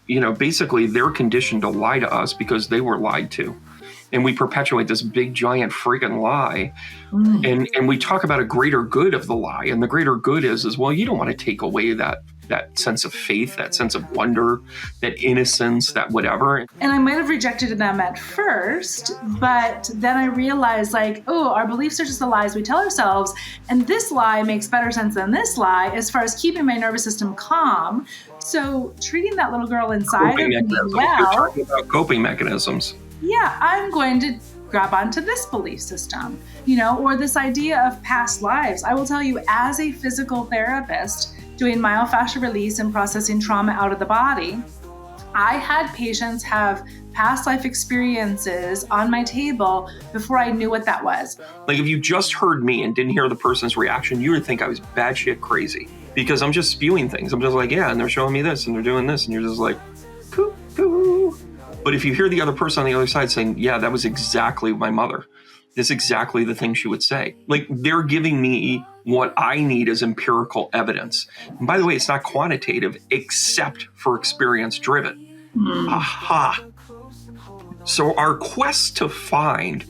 basically they're conditioned to lie to us because they were lied to. And we perpetuate this big, giant freaking lie. And we talk about a greater good of the lie. And the greater good is, well, you don't want to take away that sense of faith, that sense of wonder, that innocence, that whatever. And I might have rejected them at first, but then I realized our beliefs are just the lies we tell ourselves. And this lie makes better sense than this lie as far as keeping my nervous system calm. So treating that little girl inside of me well. You're talking about coping mechanisms. Yeah, I'm going to grab onto this belief system, or this idea of past lives. I will tell you, as a physical therapist doing myofascial release and processing trauma out of the body, I had patients have past life experiences on my table before I knew what that was. Like if you just heard me and didn't hear the person's reaction, you would think I was batshit crazy because I'm just spewing things. I'm just like, yeah, and they're showing me this and they're doing this. And you're just like, poo, poo. But if you hear the other person on the other side saying, yeah, that was exactly my mother. That's exactly the thing she would say. Like they're giving me what I need as empirical evidence. And by the way, it's not quantitative except for experience driven. Aha. So our quest to find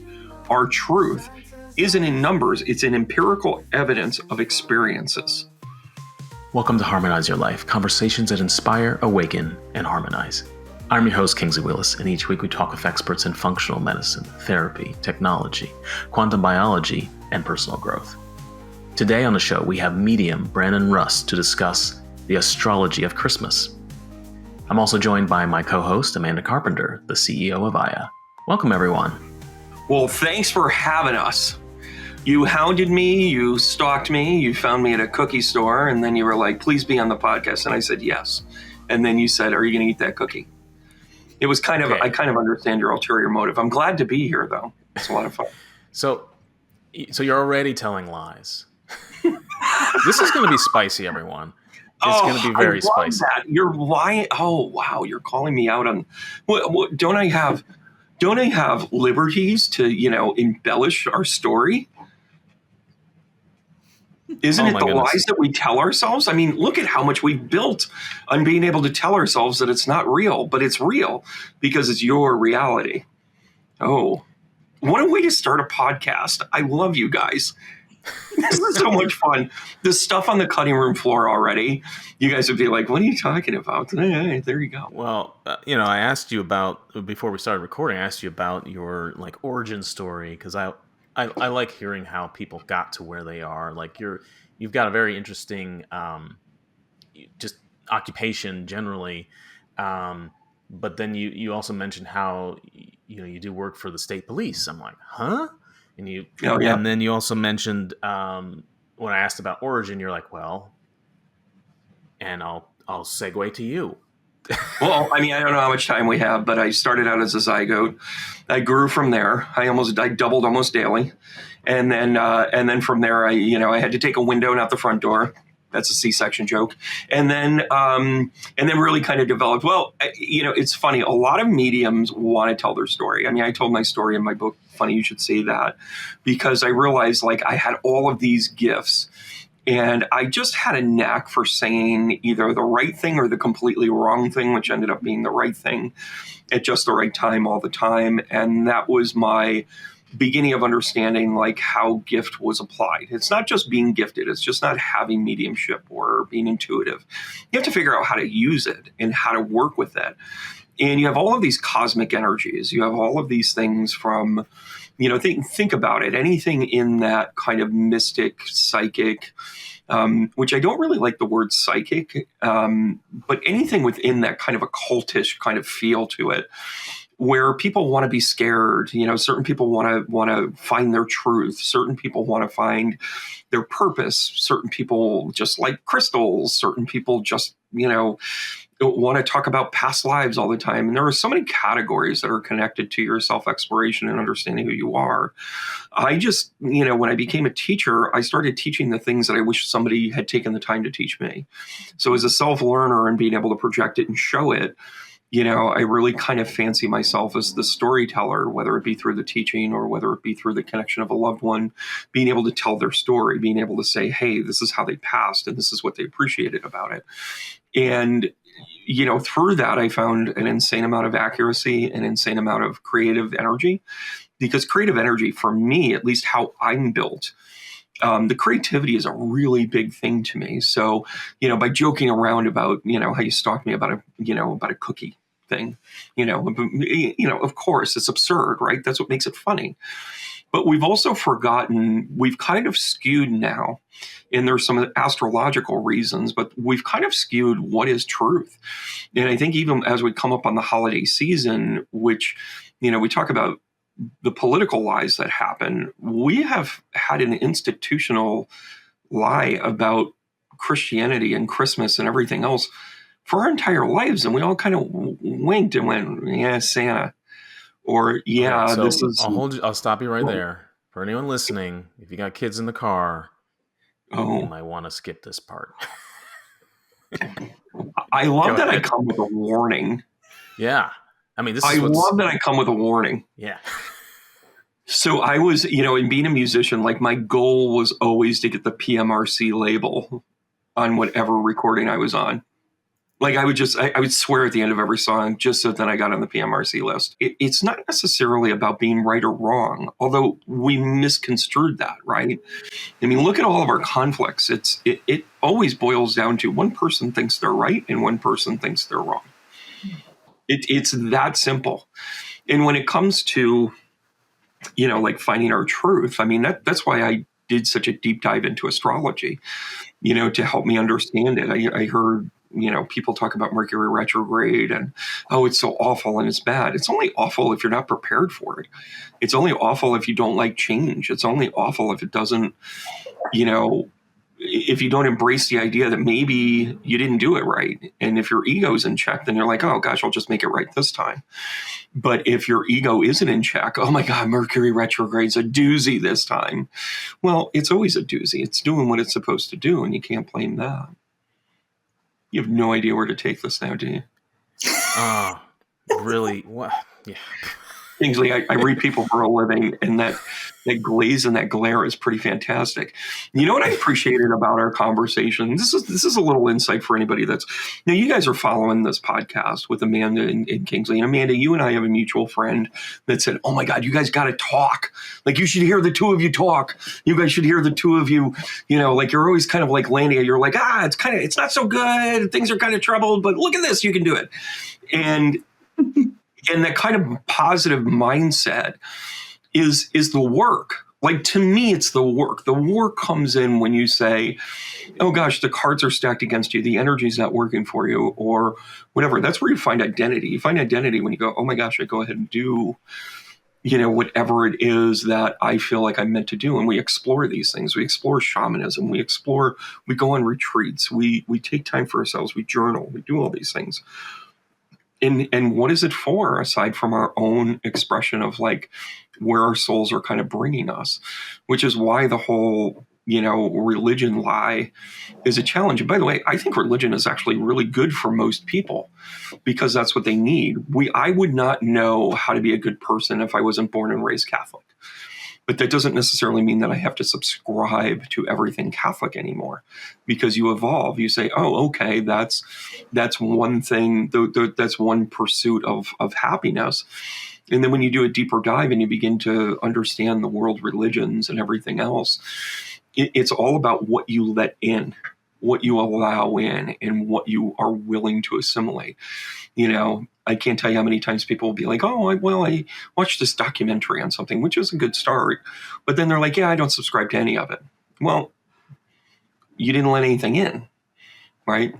our truth isn't in numbers. It's in empirical evidence of experiences. Welcome to Harmonize Your Life, conversations that inspire, awaken, and harmonize. I'm your host, Kingsley Willis, and each week we talk with experts in functional medicine, therapy, technology, quantum biology, and personal growth. Today on the show, we have medium Brandon Russ to discuss the astrology of Christmas. I'm also joined by my co-host, Amanda Carpenter, the CEO of iah. Welcome, everyone. Well, thanks for having us. You hounded me, you stalked me, you found me at a cookie store, and then you were like, please be on the podcast. And I said, yes. And then you said, are you going to eat that cookie? It was kind of, okay. I kind of understand your ulterior motive. I'm glad to be here, though. It's a lot of fun. So you're already telling lies. This is going to be spicy, everyone. It's going to be very spicy. That. You're lying. Oh, wow. You're calling me out on, don't I have liberties to, embellish our story? Isn't it the lies that we tell ourselves? I mean, look at how much we've built on being able to tell ourselves that it's not real, but it's real because it's your reality. Oh, what a way to start a podcast. I love you guys. This is so much fun. The stuff on the cutting room floor already, you guys would be like, what are you talking about? Hey, there you go. Well, I asked you about, before we started recording, I asked you about your origin story because I like hearing how people got to where they are. Like you've got a very interesting just occupation generally, but then you also mentioned how you do work for the state police. I'm like, huh? And and then you also mentioned when I asked about origin, you're like, well, and I'll segue to you. Well, I mean, I don't know how much time we have, but I started out as a zygote. I grew from there. I doubled almost daily. And then from there, I had to take a window, not the front door. That's a C-section joke. And then really kind of developed. Well, it's funny. A lot of mediums want to tell their story. I mean, I told my story in my book. Funny you should say that, because I realized I had all of these gifts. And I just had a knack for saying either the right thing or the completely wrong thing, which ended up being the right thing at just the right time all the time. And that was my beginning of understanding how gift was applied. It's not just being gifted. It's just not having mediumship or being intuitive. You have to figure out how to use it and how to work with it. And you have all of these cosmic energies. You have all of these things from, think about it. Anything in that kind of mystic, psychic, which I don't really like the word psychic, but anything within that kind of occultish kind of feel to it, where people want to be scared. Certain people want to find their truth. Certain people want to find their purpose. Certain people just like crystals. Certain people just, want to talk about past lives all the time. And there are so many categories that are connected to your self-exploration and understanding who you are. I just, when I became a teacher, I started teaching the things that I wish somebody had taken the time to teach me. So as a self-learner and being able to project it and show it, I really kind of fancy myself as the storyteller, whether it be through the teaching or whether it be through the connection of a loved one, being able to tell their story, being able to say, hey, this is how they passed and this is what they appreciated about it. And through that, I found an insane amount of accuracy, an insane amount of creative energy, because creative energy, for me, at least how I'm built, the creativity is a really big thing to me. So, by joking around about, how you stalked me about a cookie thing, of course it's absurd, right? That's what makes it funny. But we've also forgotten, we've kind of skewed now, and there's some astrological reasons, but we've kind of skewed what is truth. And I think even as we come up on the holiday season, which, we talk about the political lies that happen, we have had an institutional lie about Christianity and Christmas and everything else for our entire lives. And we all kind of winked and went, yeah, Santa. Or, yeah, Okay, so this is. I'll stop you right there. For anyone listening, if you got kids in the car, you might want to skip this part. I love that ahead. I come with a warning. Yeah. I mean, I love that I come with a warning. Yeah. So I was, in being a musician, like my goal was always to get the PMRC label on whatever recording I was on. Like I would swear at the end of every song just so that I got on the PMRC list. It's not necessarily about being right or wrong, although we misconstrued that, right? I mean, look at all of our conflicts. It always boils down to one person thinks they're right and one person thinks they're wrong. It's that simple. And when it comes to, like finding our truth, I mean, that's why I did such a deep dive into astrology, to help me understand it. I heard, people talk about Mercury retrograde and, oh, it's so awful and it's bad. It's only awful if you're not prepared for it. It's only awful if you don't like change. It's only awful if it doesn't, if you don't embrace the idea that maybe you didn't do it right. And if your ego's in check, then you're like, oh gosh, I'll just make it right this time. But if your ego isn't in check, oh my God, Mercury retrograde's a doozy this time. Well, it's always a doozy. It's doing what it's supposed to do, and you can't blame that. You have no idea where to take this now, do you? Really? What? Yeah. Kingsley, I read people for a living, and that glaze and that glare is pretty fantastic. You know what I appreciated about our conversation? This is a little insight for anybody that's, you guys are following this podcast with Amanda and Kingsley. And Amanda, you and I have a mutual friend that said, oh my God, you guys got to talk. Like you should hear the two of you talk. You guys should hear the two of you, like you're always kind of like landing it. You're like, it's not so good. Things are kind of troubled, but look at this, you can do it. And that kind of positive mindset is the work. Like to me, it's the work. The work comes in when you say, oh gosh, the cards are stacked against you. The energy's not working for you or whatever. That's where you find identity. You find identity when you go, oh my gosh, I go ahead and do, whatever it is that I feel like I'm meant to do. And we explore these things. We explore shamanism. We go on retreats. We take time for ourselves. We journal. We do all these things. And what is it for, aside from our own expression of like where our souls are kind of bringing us, which is why the whole, religion lie is a challenge. And by the way, I think religion is actually really good for most people because that's what they need. I would not know how to be a good person if I wasn't born and raised Catholic. But that doesn't necessarily mean that I have to subscribe to everything Catholic anymore, because you evolve. You say, oh, okay, that's one thing. That's one pursuit of happiness. And then when you do a deeper dive and you begin to understand the world religions and everything else, it's all about what you let in, what you allow in, and what you are willing to assimilate. I can't tell you how many times people will be like, oh, I watched this documentary on something, which is a good start. But then they're like, yeah, I don't subscribe to any of it. Well, you didn't let anything in, right?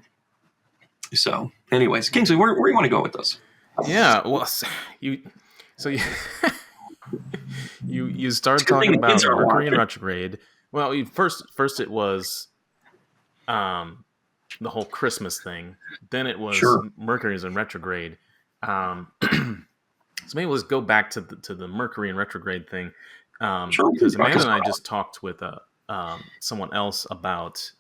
So anyways, Kingsley, where do you want to go with this? Yeah, well, you started talking about Mercury in retrograde. Well, first it was the whole Christmas thing. Then it was Mercury's in retrograde. So maybe let's go back to the Mercury in retrograde thing. Because Amanda and I just talked with someone else about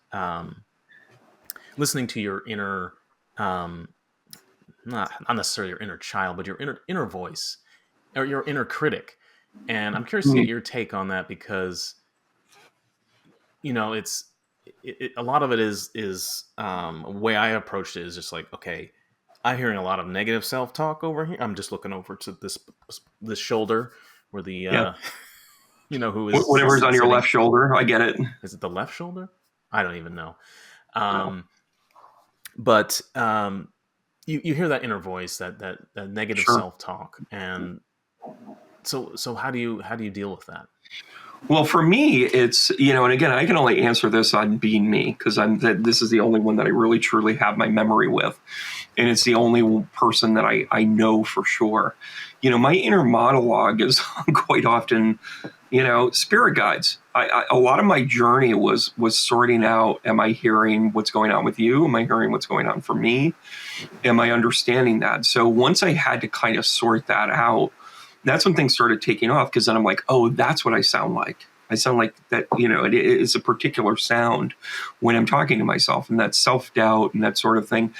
listening to your inner, not necessarily your inner child, but your inner voice or your inner critic. And I'm curious to get your take on that because, a lot of it is the way I approached it is just like, okay, I'm hearing a lot of negative self-talk over here. I'm just looking over to this shoulder where the Yeah. who is Whatever's on your sitting. left shoulder. I get it. Is it the left shoulder? I don't even know. No. But you hear that inner voice, that negative Sure. self-talk, and so how do you deal with that? Well, for me, it's, and again, I can only answer this on being me, because this is the only one that I really truly have my memory with. And it's the only person that I know for sure. My inner monologue is quite often, spirit guides. A lot of my journey was sorting out, am I hearing what's going on with you? Am I hearing what's going on for me? Am I understanding that? So once I had to kind of sort that out, that's when things started taking off, because then I'm like, oh, that's what I sound like. I sound like that, it is a particular sound when I'm talking to myself, and that self-doubt and that sort of thing.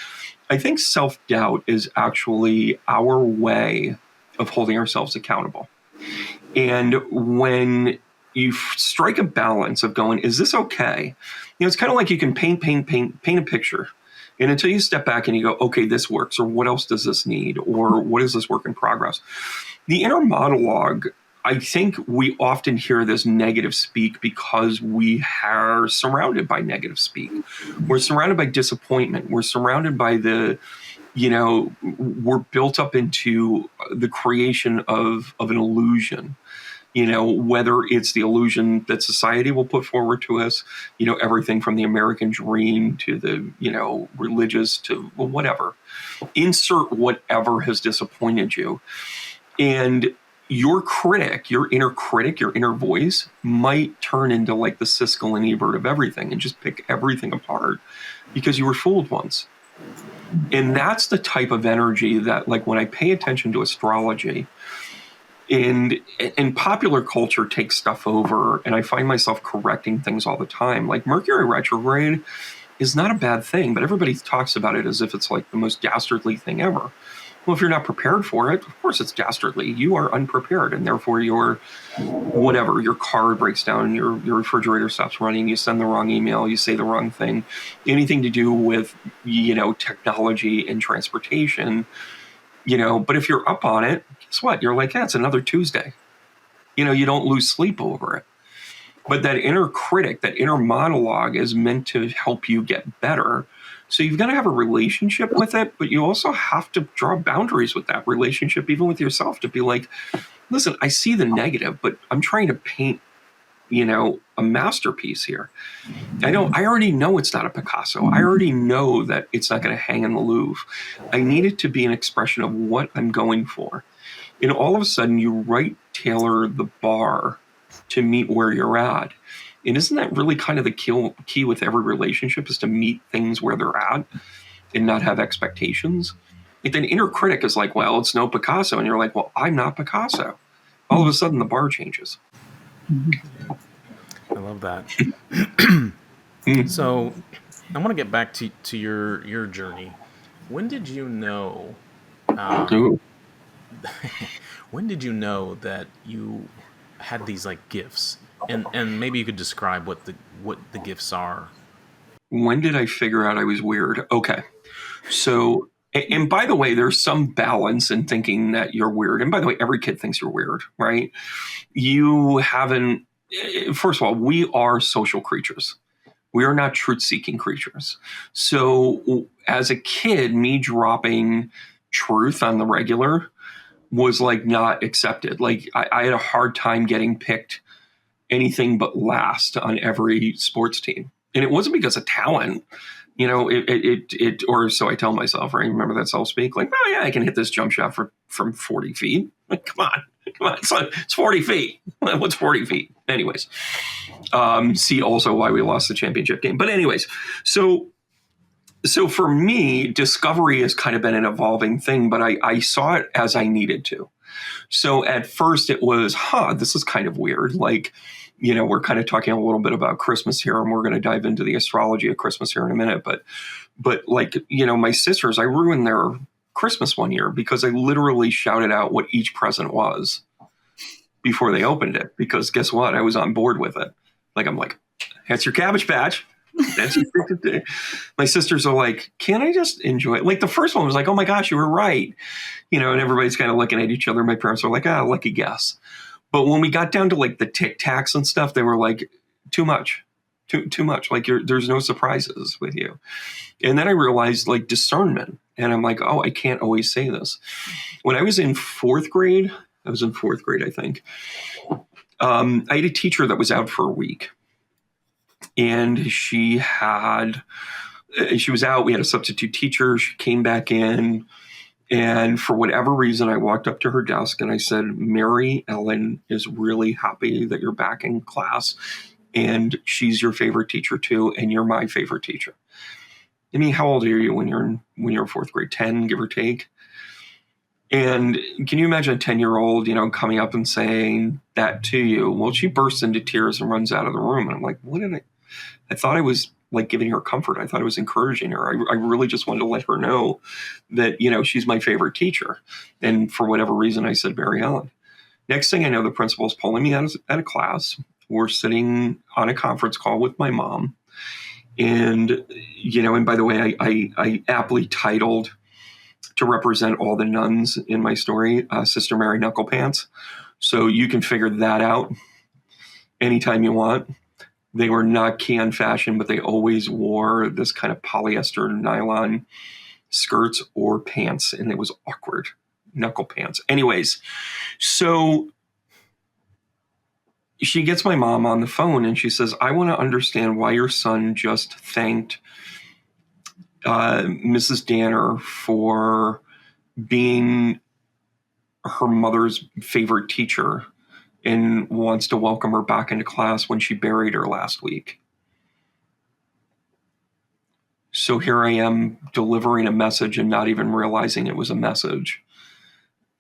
I think self-doubt is actually our way of holding ourselves accountable. And when you strike a balance of going, is this okay? It's kind of like you can paint a picture. And until you step back and you go, okay, this works, or what else does this need? Or what is this work in progress? The inner monologue, I think we often hear this negative speak because we are surrounded by negative speak. We're surrounded by disappointment. We're surrounded by we're built up into the creation of an illusion. Whether it's the illusion that society will put forward to us, everything from the American dream to the, religious to whatever. Insert whatever has disappointed you. And your inner voice might turn into like the Siskel and Ebert of everything and just pick everything apart because you were fooled once. And that's the type of energy that, like, when I pay attention to astrology and popular culture takes stuff over, and I find myself correcting things all the time. Like, Mercury retrograde is not a bad thing, but everybody talks about it as if it's like the most dastardly thing ever. Well, if you're not prepared for it, of course it's dastardly. You are unprepared, and therefore your car breaks down, your refrigerator stops running, you send the wrong email, you say the wrong thing, anything to do with, technology and transportation, but if you're up on it, guess what? You're like, yeah, it's another Tuesday. You don't lose sleep over it. But that inner critic, that inner monologue is meant to help you get better. So you've got to have a relationship with it, but you also have to draw boundaries with that relationship, even with yourself, to be like, listen, I see the negative, but I'm trying to paint, a masterpiece here. I already know it's not a Picasso. I already know that it's not going to hang in the Louvre. I need it to be an expression of what I'm going for. And all of a sudden you tailor the bar to meet where you're at. And isn't that really kind of the key with every relationship, is to meet things where they're at and not have expectations? Like, then inner critic is like, well, it's no Picasso. And you're like, well, I'm not Picasso. All of a sudden the bar changes. I love that. So I want to get back to your journey. When did you know? When did you know that you had these like gifts? And maybe you could describe what the gifts are. When did I figure out I was weird? Okay. So, and by the way, there's some balance in thinking that you're weird. And by the way, every kid thinks you're weird, right? You haven't, first of all, we are social creatures. We are not truth-seeking creatures. So as a kid, me dropping truth on the regular was like not accepted. Like, I had a hard time getting picked anything but last on every sports team. And it wasn't because of talent, or so I tell myself, right? Remember that self-speak? Like, oh yeah, I can hit this jump shot from 40 feet. Like, come on. It's 40 feet. What's 40 feet? Anyways, see also why we lost the championship game. But anyways, so for me, discovery has kind of been an evolving thing, but I saw it as I needed to. So at first it was, this is kind of weird. Like, we're kind of talking a little bit about Christmas here, and we're going to dive into the astrology of Christmas here in a minute. But like, my sisters, I ruined their Christmas one year because I literally shouted out what each present was before they opened it. Because guess what? I was on board with it. Like, I'm like, that's your Cabbage Patch. That's my sisters are like, can I just enjoy it? Like the first one was like, oh my gosh, you were right. And everybody's kind of looking at each other. My parents were like, lucky guess. But when we got down to like the Tic Tacs and stuff, they were like, too much. Too much. Like there's no surprises with you. And then I realized like discernment. And I'm like, oh, I can't always say this. When I was in fourth grade, I think. I had a teacher that was out for a week. And she was out. We had a substitute teacher. She came back in. And for whatever reason, I walked up to her desk and I said, Mary Ellen is really happy that you're back in class. And she's your favorite teacher too. And you're my favorite teacher. I mean, how old are you when you're in fourth grade? 10, give or take. And can you imagine a 10-year-old, coming up and saying that to you? Well, she bursts into tears and runs out of the room. And I'm like, I thought I was like giving her comfort. I thought I was encouraging her. I really just wanted to let her know that, she's my favorite teacher. And for whatever reason, I said, Mary Ellen. Next thing I know, the principal's pulling me out of class. We're sitting on a conference call with my mom. And, and by the way, I aptly titled, to represent all the nuns in my story, Sister Mary Knucklepants. So you can figure that out anytime you want. They were not key on fashion, but they always wore this kind of polyester nylon skirts or pants, and it was awkward. Knuckle pants. Anyways, so she gets my mom on the phone and she says, I want to understand why your son just thanked Mrs. Danner for being her mother's favorite teacher and wants to welcome her back into class when she buried her last week. So here I am delivering a message and not even realizing it was a message,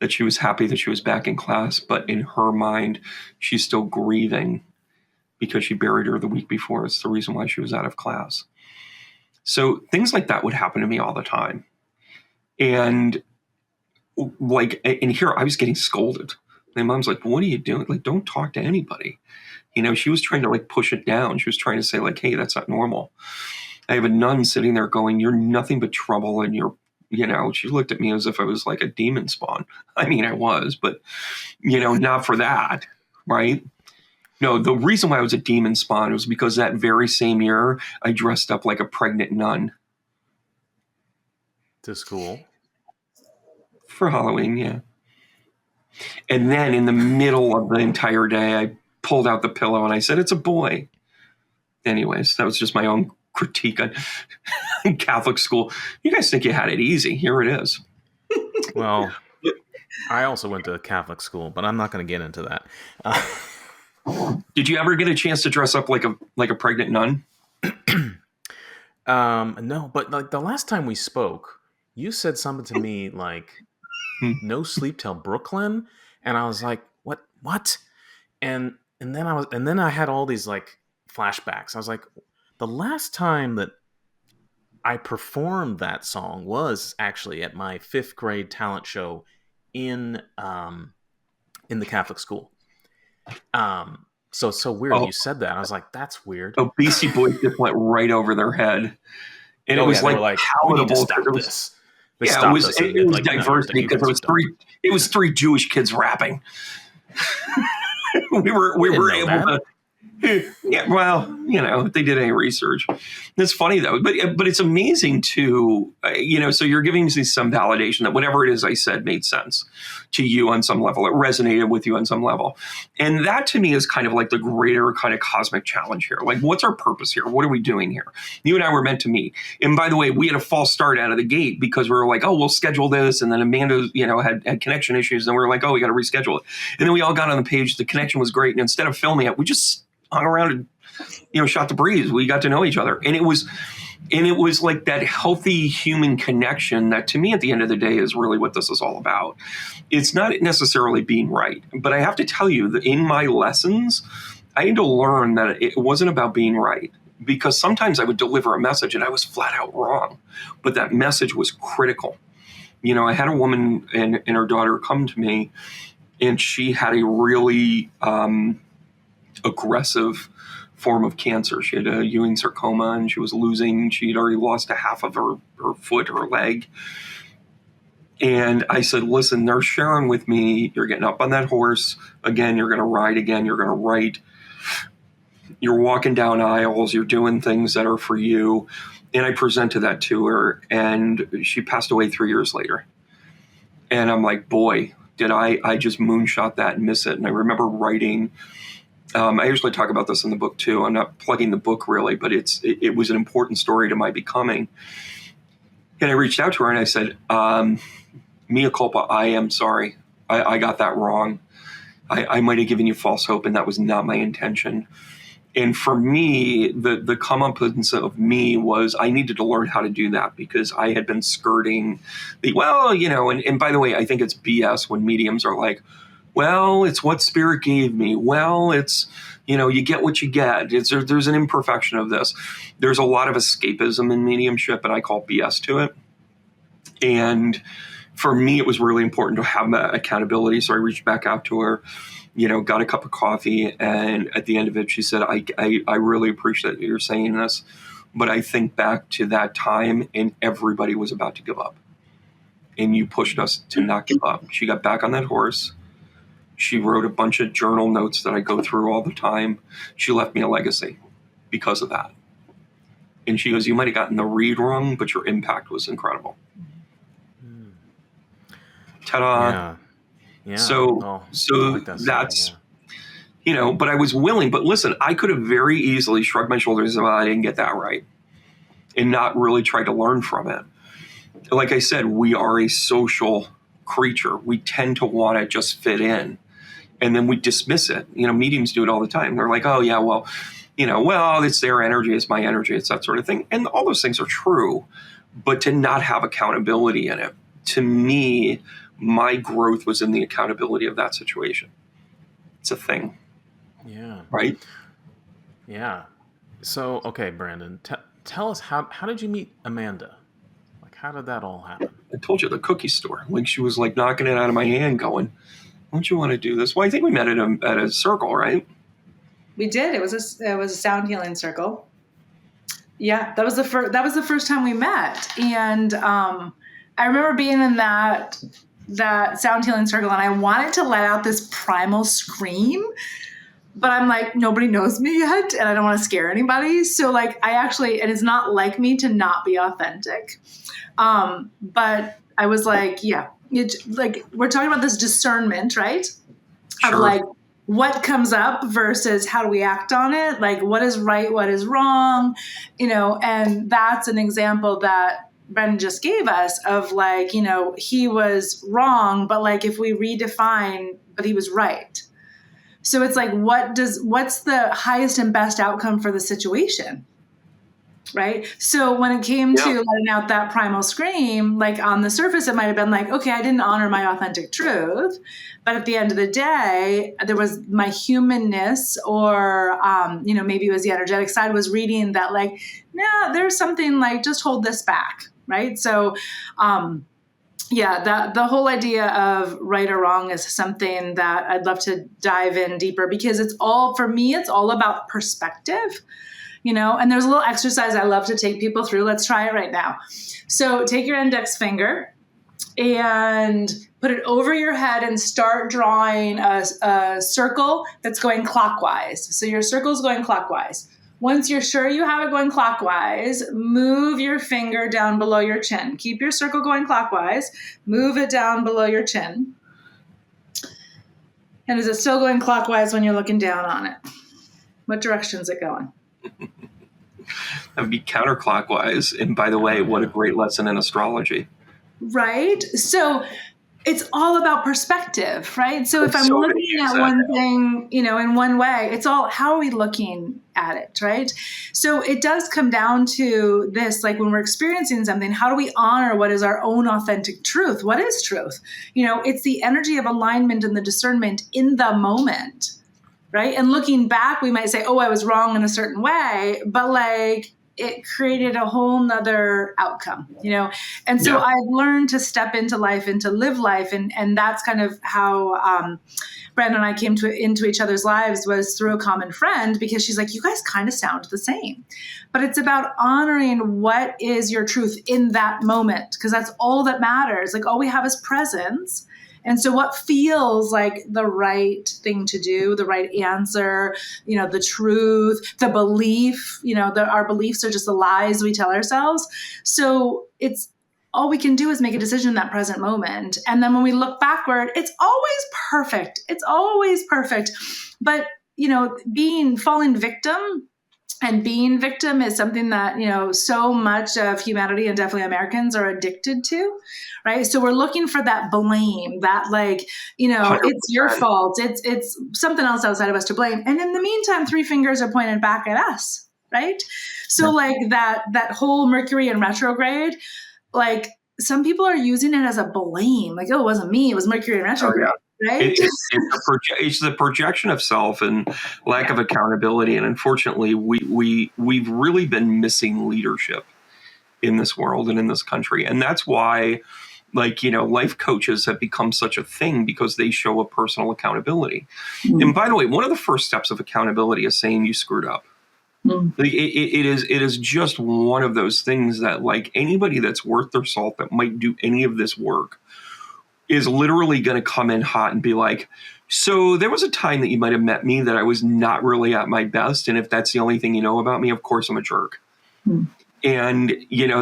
that she was happy that she was back in class, but in her mind, she's still grieving because she buried her the week before. It's the reason why she was out of class. So things like that would happen to me all the time. And here I was getting scolded. My mom's like, what are you doing? Like, don't talk to anybody. She was trying to like push it down. She was trying to say like, hey, that's not normal. I have a nun sitting there going, you're nothing but trouble. And she looked at me as if I was like a demon spawn. I mean, I was, but, not for that. Right. No, the reason why I was a demon spawn was because that very same year I dressed up like a pregnant nun. To school? For Halloween, yeah. And then in the middle of the entire day, I pulled out the pillow and I said, it's a boy. Anyways, that was just my own critique on Catholic school. You guys think you had it easy. Here it is. Well, I also went to Catholic school, but I'm not going to get into that. Did you ever get a chance to dress up like a pregnant nun? No, but like the last time we spoke, you said something to me like, no sleep till Brooklyn. And I was like, what? And then I had all these like flashbacks. I was like, the last time that I performed that song was actually at my 5th grade talent show in the Catholic school. So it's so weird you said that. I was like, that's weird. Oh, Beastie Boys just went right over their head. And it was like we need to stop this. It was diversity because it was three Jewish kids rapping. we were able to. Yeah, well, they did any research. It's funny though, but it's amazing to, so you're giving me some validation that whatever it is I said made sense to you on some level. It resonated with you on some level. And that to me is kind of like the greater kind of cosmic challenge here. Like, what's our purpose here? What are we doing here? You and I were meant to meet. And by the way, we had a false start out of the gate because we were like, oh, we'll schedule this. And then Amanda, had connection issues. And we were like, oh, we got to reschedule it. And then we all got on the page. The connection was great. And instead of filming it, we just hung around and shot the breeze. We got to know each other, and it was like that healthy human connection that to me at the end of the day is really what this is all about. It's not necessarily being right, but I have to tell you that in my lessons I had to learn that it wasn't about being right, because sometimes I would deliver a message and I was flat out wrong, but that message was critical. I had a woman and her daughter come to me, and she had a really aggressive form of cancer. She had a Ewing sarcoma, and she'd already lost a half of her foot, her leg. And I said, listen, they're sharing with me, you're getting up on that horse again, you're going to ride again, you're going to write, you're walking down aisles, you're doing things that are for you. And I presented that to her, and she passed away 3 years later. And I'm like, boy, did I just moonshot that and miss it. And I remember writing, I usually talk about this in the book too. I'm not plugging the book really, but it was an important story to my becoming. And I reached out to her and I said, mea culpa, I am sorry. I got that wrong. I might have given you false hope, and that was not my intention. And for me, the comeuppance of me was I needed to learn how to do that, because I had been skirting and by the way, I think it's BS when mediums are like, well, it's what spirit gave me. Well, it's, you get what you get. There's an imperfection of this. There's a lot of escapism in mediumship, and I call BS to it. And for me, it was really important to have that accountability. So I reached back out to her, got a cup of coffee. And at the end of it, she said, I really appreciate that you're saying this, but I think back to that time and everybody was about to give up. And you pushed us to not give up. She got back on that horse. She wrote a bunch of journal notes that I go through all the time. She left me a legacy because of that. And she goes, you might have gotten the read wrong, but your impact was incredible. Ta-da. Yeah. So like that that's, but I was willing. But listen, I could have very easily shrugged my shoulders and I didn't get that right and not really try to learn from it. Like I said, we are a social creature. We tend to want to just fit in, and then we dismiss it. Mediums do it all the time. They're like, oh yeah, well, it's their energy, it's my energy, it's that sort of thing. And all those things are true, but to not have accountability in it, to me, my growth was in the accountability of that situation. It's a thing. Yeah. Right? Yeah. So, okay, Brandon, tell us, how did you meet Amanda? Like, how did that all happen? I told you, the cookie store. Like, she was like knocking it out of my hand going, don't you want to do this? Well, I think we met at a circle, right? We did. It was a sound healing circle. Yeah, that was the first time we met. And I remember being in that sound healing circle, and I wanted to let out this primal scream, but I'm like, nobody knows me yet, and I don't want to scare anybody. So like, and it's not like me to not be authentic. But I was like, yeah, we're talking about this discernment, right? Sure. Of like, what comes up versus how do we act on it? Like, what is right, what is wrong, and that's an example that Brandon just gave us of like, he was wrong, but like if we redefine, but he was right. So it's like, what's the highest and best outcome for the situation? Right. So when it came to letting out that primal scream, like on the surface, it might've been like, okay, I didn't honor my authentic truth. But at the end of the day, there was my humanness or, maybe it was the energetic side was reading that like, no, there's something like, just hold this back. Right. So, the whole idea of right or wrong is something that I'd love to dive in deeper, because it's all about perspective, and there's a little exercise I love to take people through. Let's try it right now. So take your index finger and put it over your head and start drawing a circle that's going clockwise. So your circle is going clockwise. Once you're sure you have it going clockwise, move your finger down below your chin. Keep your circle going clockwise. Move it down below your chin. And is it still going clockwise when you're looking down on it? What direction is it going? That would be counterclockwise. And by the way, what a great lesson in astrology. Right? So it's all about perspective, right? So if I'm looking at one thing, in one way, it's all, how are we looking at it, right? So it does come down to this, like when we're experiencing something, how do we honor what is our own authentic truth? What is truth? It's the energy of alignment and the discernment in the moment, right? And looking back, we might say, oh, I was wrong in a certain way, but like, it created a whole nother outcome, And so Yeah. I've learned to step into life and to live life. And that's kind of how Brandon and I came into each other's lives, was through a common friend, because she's like, you guys kind of sound the same. But it's about honoring what is your truth in that moment, because that's all that matters. Like, all we have is presence. And so what feels like the right thing to do, the right answer, the truth, the belief, our beliefs are just the lies we tell ourselves. So it's all we can do is make a decision in that present moment. And then when we look backward, it's always perfect. It's always perfect. But, falling victim and being victim is something that, so much of humanity, and definitely Americans, are addicted to, right? So we're looking for that blame, that 100%. It's your fault. It's something else outside of us to blame. And in the meantime, 3 fingers are pointed back at us, right? So like that whole Mercury in retrograde, like some people are using it as a blame. Like, oh, it wasn't me, it was Mercury in retrograde. Oh, yeah. Right? It's the projection of self and lack of accountability. And unfortunately, we've really been missing leadership in this world and in this country. And that's why, life coaches have become such a thing, because they show a personal accountability. Mm-hmm. And by the way, one of the first steps of accountability is saying you screwed up. Mm-hmm. It is just one of those things that, anybody that's worth their salt that might do any of this work is literally going to come in hot and be like, so there was a time that you might have met me that I was not really at my best. And if that's the only thing you know about me, of course I'm a jerk. Mm. And,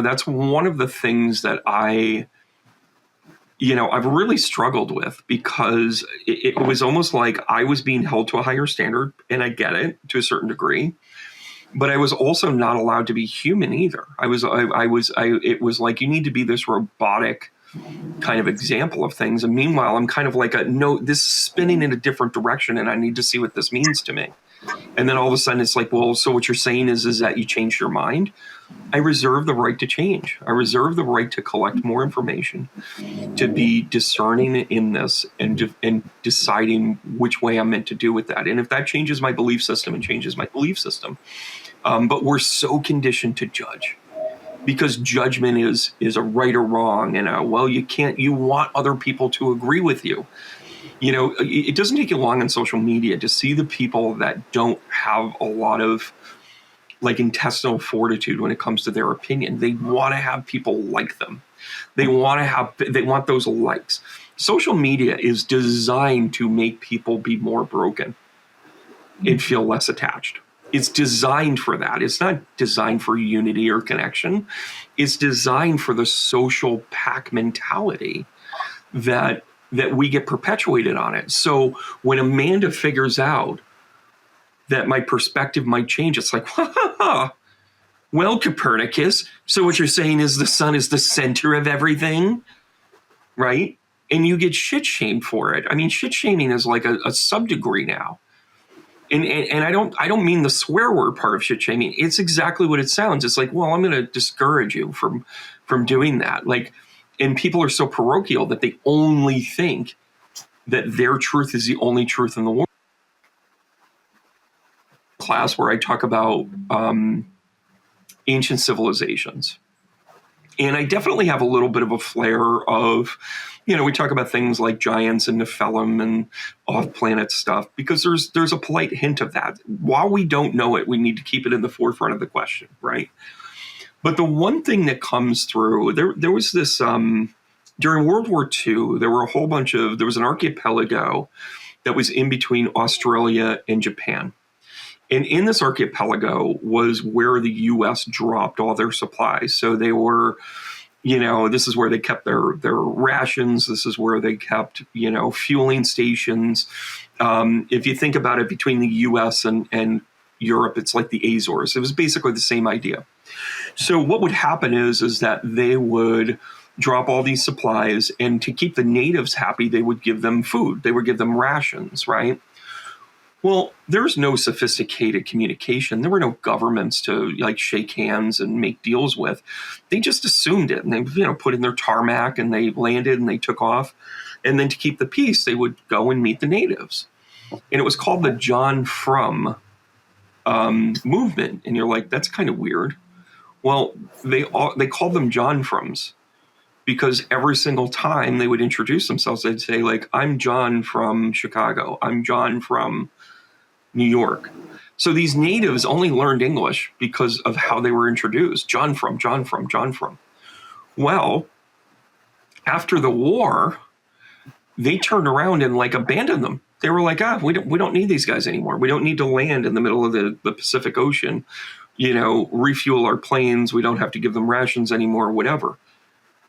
that's one of the things that I've really struggled with, because it was almost like I was being held to a higher standard, and I get it to a certain degree, but I was also not allowed to be human either. It was like, you need to be this robotic kind of example of things. And meanwhile, I'm kind of like, no, this is spinning in a different direction, and I need to see what this means to me. And then all of a sudden it's like, well, so what you're saying is that you changed your mind? I reserve the right to change. I reserve the right to collect more information, to be discerning in this, and deciding which way I'm meant to do with that. And if that changes my belief system, and changes my belief system. But we're so conditioned to judge, because judgment is a right or wrong, and you want other people to agree with you. It doesn't take you long on social media to see the people that don't have a lot of intestinal fortitude when it comes to their opinion. They want to have people like them. They want those likes. Social media is designed to make people be more broken and feel less attached. It's designed for that. It's not designed for unity or connection. It's designed for the social pack mentality that we get perpetuated on it. So when Amanda figures out that my perspective might change, it's like, well, Copernicus, so what you're saying is the sun is the center of everything, right? And you get shit shamed for it. I mean, shit shaming is like a subdegree now. And I don't mean the swear word part of shit shaming. It's exactly what it sounds. It's like, well, I'm going to discourage you from doing that. And people are so parochial that they only think that their truth is the only truth in the world. Class where I talk about ancient civilizations. And I definitely have a little bit of a flair of, we talk about things like giants and Nephilim and off-planet stuff, because there's a polite hint of that. While we don't know it, we need to keep it in the forefront of the question, right? But the one thing that comes through, there was this, during World War II, there was an archipelago that was in between Australia and Japan. And in this archipelago was where the U.S. dropped all their supplies. So they were, this is where they kept their rations. This is where they kept, fueling stations. If you think about it, between the U.S. and Europe, it's like the Azores. It was basically the same idea. So what would happen is that they would drop all these supplies, and to keep the natives happy, they would give them food. They would give them rations, right? Well, there's no sophisticated communication. There were no governments to shake hands and make deals with. They just assumed it, and they put in their tarmac, and they landed and they took off. And then to keep the peace, they would go and meet the natives. And it was called the John Frum movement. And you're like, that's kind of weird. Well, they called them John Froms because every single time they would introduce themselves, they'd say, like, I'm John from Chicago. I'm John from New York. So these natives only learned English because of how they were introduced. John from, John from, John from. Well, after the war, they turned around and like abandoned them. They were like, we don't need these guys anymore. We don't need to land in the middle of the Pacific Ocean, refuel our planes. We don't have to give them rations anymore, whatever.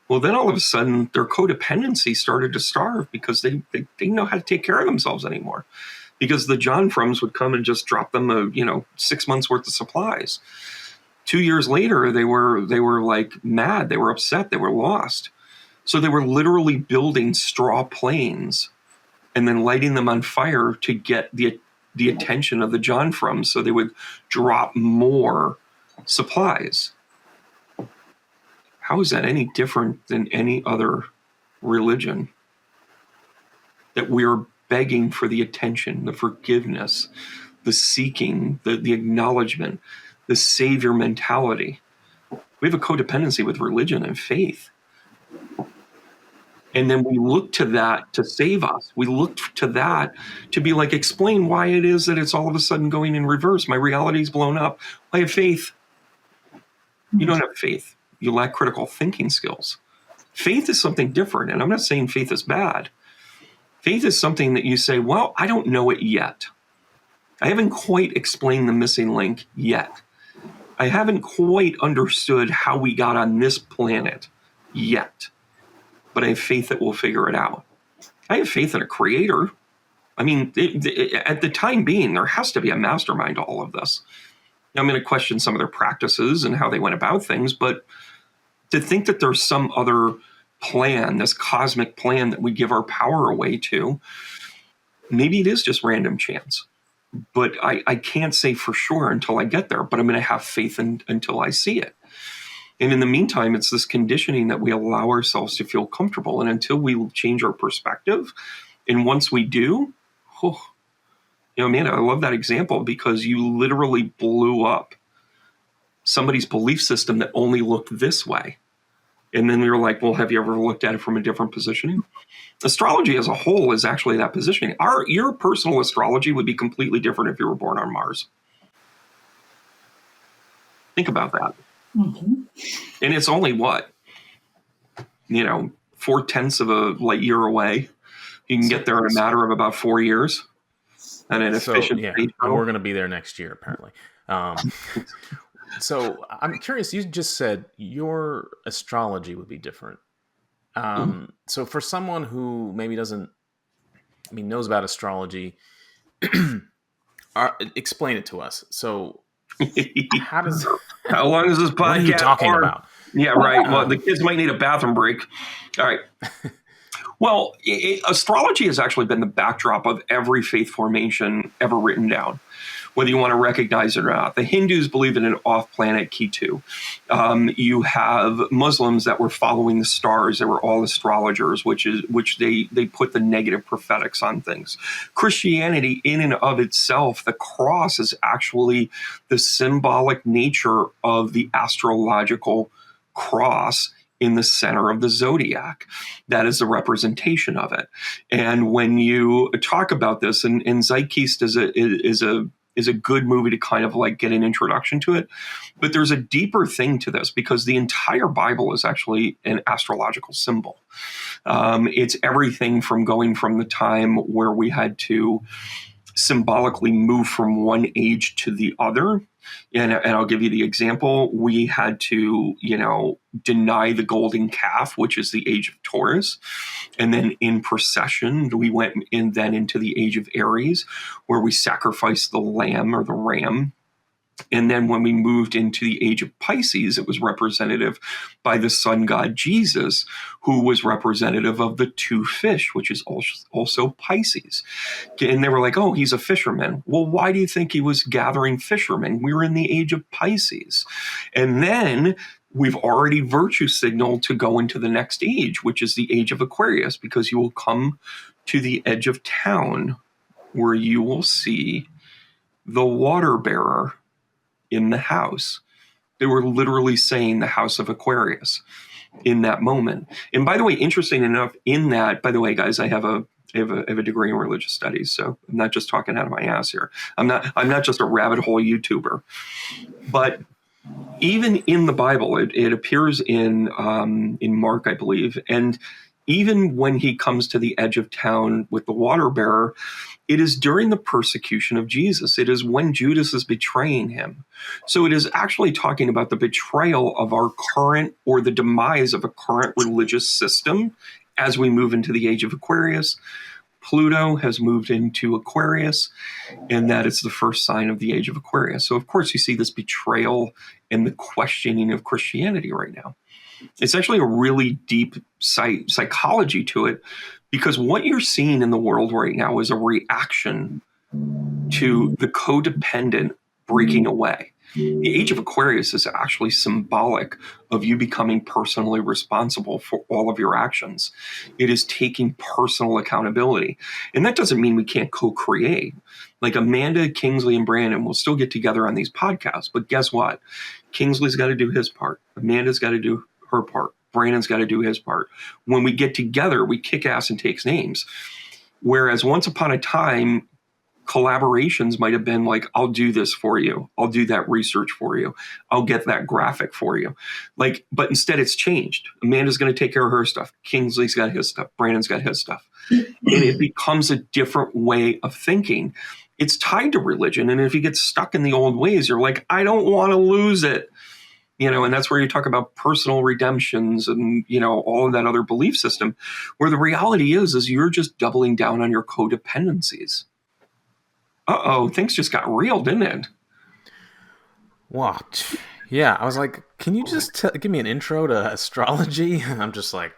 Well, then all of a sudden, their codependency started to starve because they didn't know how to take care of themselves anymore. Because the John Froms would come and just drop them 6 months worth of supplies. 2 years later, they were like mad. They were upset. They were lost. So they were literally building straw planes and then lighting them on fire to get the attention of the John Froms so they would drop more supplies. How is that any different than any other religion? That we're begging for the attention, the forgiveness, the seeking, the acknowledgement, the savior mentality. We have a codependency with religion and faith. And then we look to that to save us. We look to that to be like, explain why it is that it's all of a sudden going in reverse. My reality's blown up. I have faith. You don't have faith. You lack critical thinking skills. Faith is something different. And I'm not saying faith is bad. Faith is something that you say, well, I don't know it yet. I haven't quite explained the missing link yet. I haven't quite understood how we got on this planet yet. But I have faith that we'll figure it out. I have faith in a creator. I mean, at the time being, there has to be a mastermind to all of this. Now, I'm going to question some of their practices and how they went about things, but to think that there's some other plan, this cosmic plan that we give our power away to, maybe it is just random chance. But I can't say for sure until I get there, but I'm going to have faith until I see it. And in the meantime, it's this conditioning that we allow ourselves to feel comfortable. And until we change our perspective, and once we do, Amanda, I love that example because you literally blew up somebody's belief system that only looked this way. And then you're like, well, have you ever looked at it from a different positioning? Astrology as a whole is actually that positioning. Your personal astrology would be completely different if you were born on Mars. Think about that. Mm-hmm. And it's only 4/10 of a light year away. You can get there in a matter of about 4 years. And an efficient. We're going to be there next year, apparently. So I'm curious. You just said your astrology would be different. So for someone who maybe knows about astrology, explain it to us. So how long is this podcast? What are you talking about? Yeah, right. Well, the kids might need a bathroom break. All right. Well, astrology has actually been the backdrop of every faith formation ever written down, whether you want to recognize it or not. The Hindus believe in an off-planet Ketu. You have Muslims that were following the stars. They were all astrologers, which they put the negative prophetics on things. Christianity, in and of itself, the cross is actually the symbolic nature of the astrological cross in the center of the zodiac. That is the representation of it. And when you talk about this, and Zeitgeist is a good movie to kind of like get an introduction to it, but there's a deeper thing to this because the entire Bible is actually an astrological symbol. It's everything from going from the time where we had to symbolically move from one age to the other. And I'll give you the example. We had to, deny the golden calf, which is the age of Taurus. And then in procession, we went into the age of Aries, where we sacrificed the lamb or the ram. And then when we moved into the age of Pisces, it was representative by the sun god Jesus, who was representative of the two fish, which is also Pisces. And they were like, oh, he's a fisherman. Well, why do you think he was gathering fishermen? We were in the age of Pisces. And then we've already virtue signaled to go into the next age, which is the age of Aquarius, because you will come to the edge of town where you will see the water bearer in the house. They were literally saying the house of Aquarius in that moment. And by the way, interesting enough, in that, by the way, guys, I have a degree in religious studies, so I'm not just talking out of my ass here. I'm not just a rabbit hole YouTuber. But even in the Bible, it appears in Mark, I believe, and even when he comes to the edge of town with the water bearer, it is during the persecution of Jesus. It is when Judas is betraying him. So it is actually talking about the betrayal of our current, or the demise of a current religious system as we move into the age of Aquarius. Pluto has moved into Aquarius, and that is the first sign of the age of Aquarius. So, of course, you see this betrayal and the questioning of Christianity right now. It's actually a really deep psychology to it, because what you're seeing in the world right now is a reaction to the codependent breaking away. The age of Aquarius is actually symbolic of you becoming personally responsible for all of your actions. It is taking personal accountability. And that doesn't mean we can't co-create. Like Amanda, Kingsley, and Brandon will still get together on these podcasts. But guess what? Kingsley's got to do his part. Amanda's got to do her part. Brandon's got to do his part. When we get together, we kick ass and take names. Whereas once upon a time, collaborations might have been like, I'll do this for you. I'll do that research for you. I'll get that graphic for you. But instead it's changed. Amanda's going to take care of her stuff. Kingsley's got his stuff. Brandon's got his stuff. And it becomes a different way of thinking. It's tied to religion. And if you get stuck in the old ways, you're like, I don't want to lose it. And that's where you talk about personal redemptions and, all of that other belief system, where the reality is you're just doubling down on your codependencies. Uh-oh, things just got real, didn't it? What? Yeah, I was like, can you just give me an intro to astrology? And I'm just like,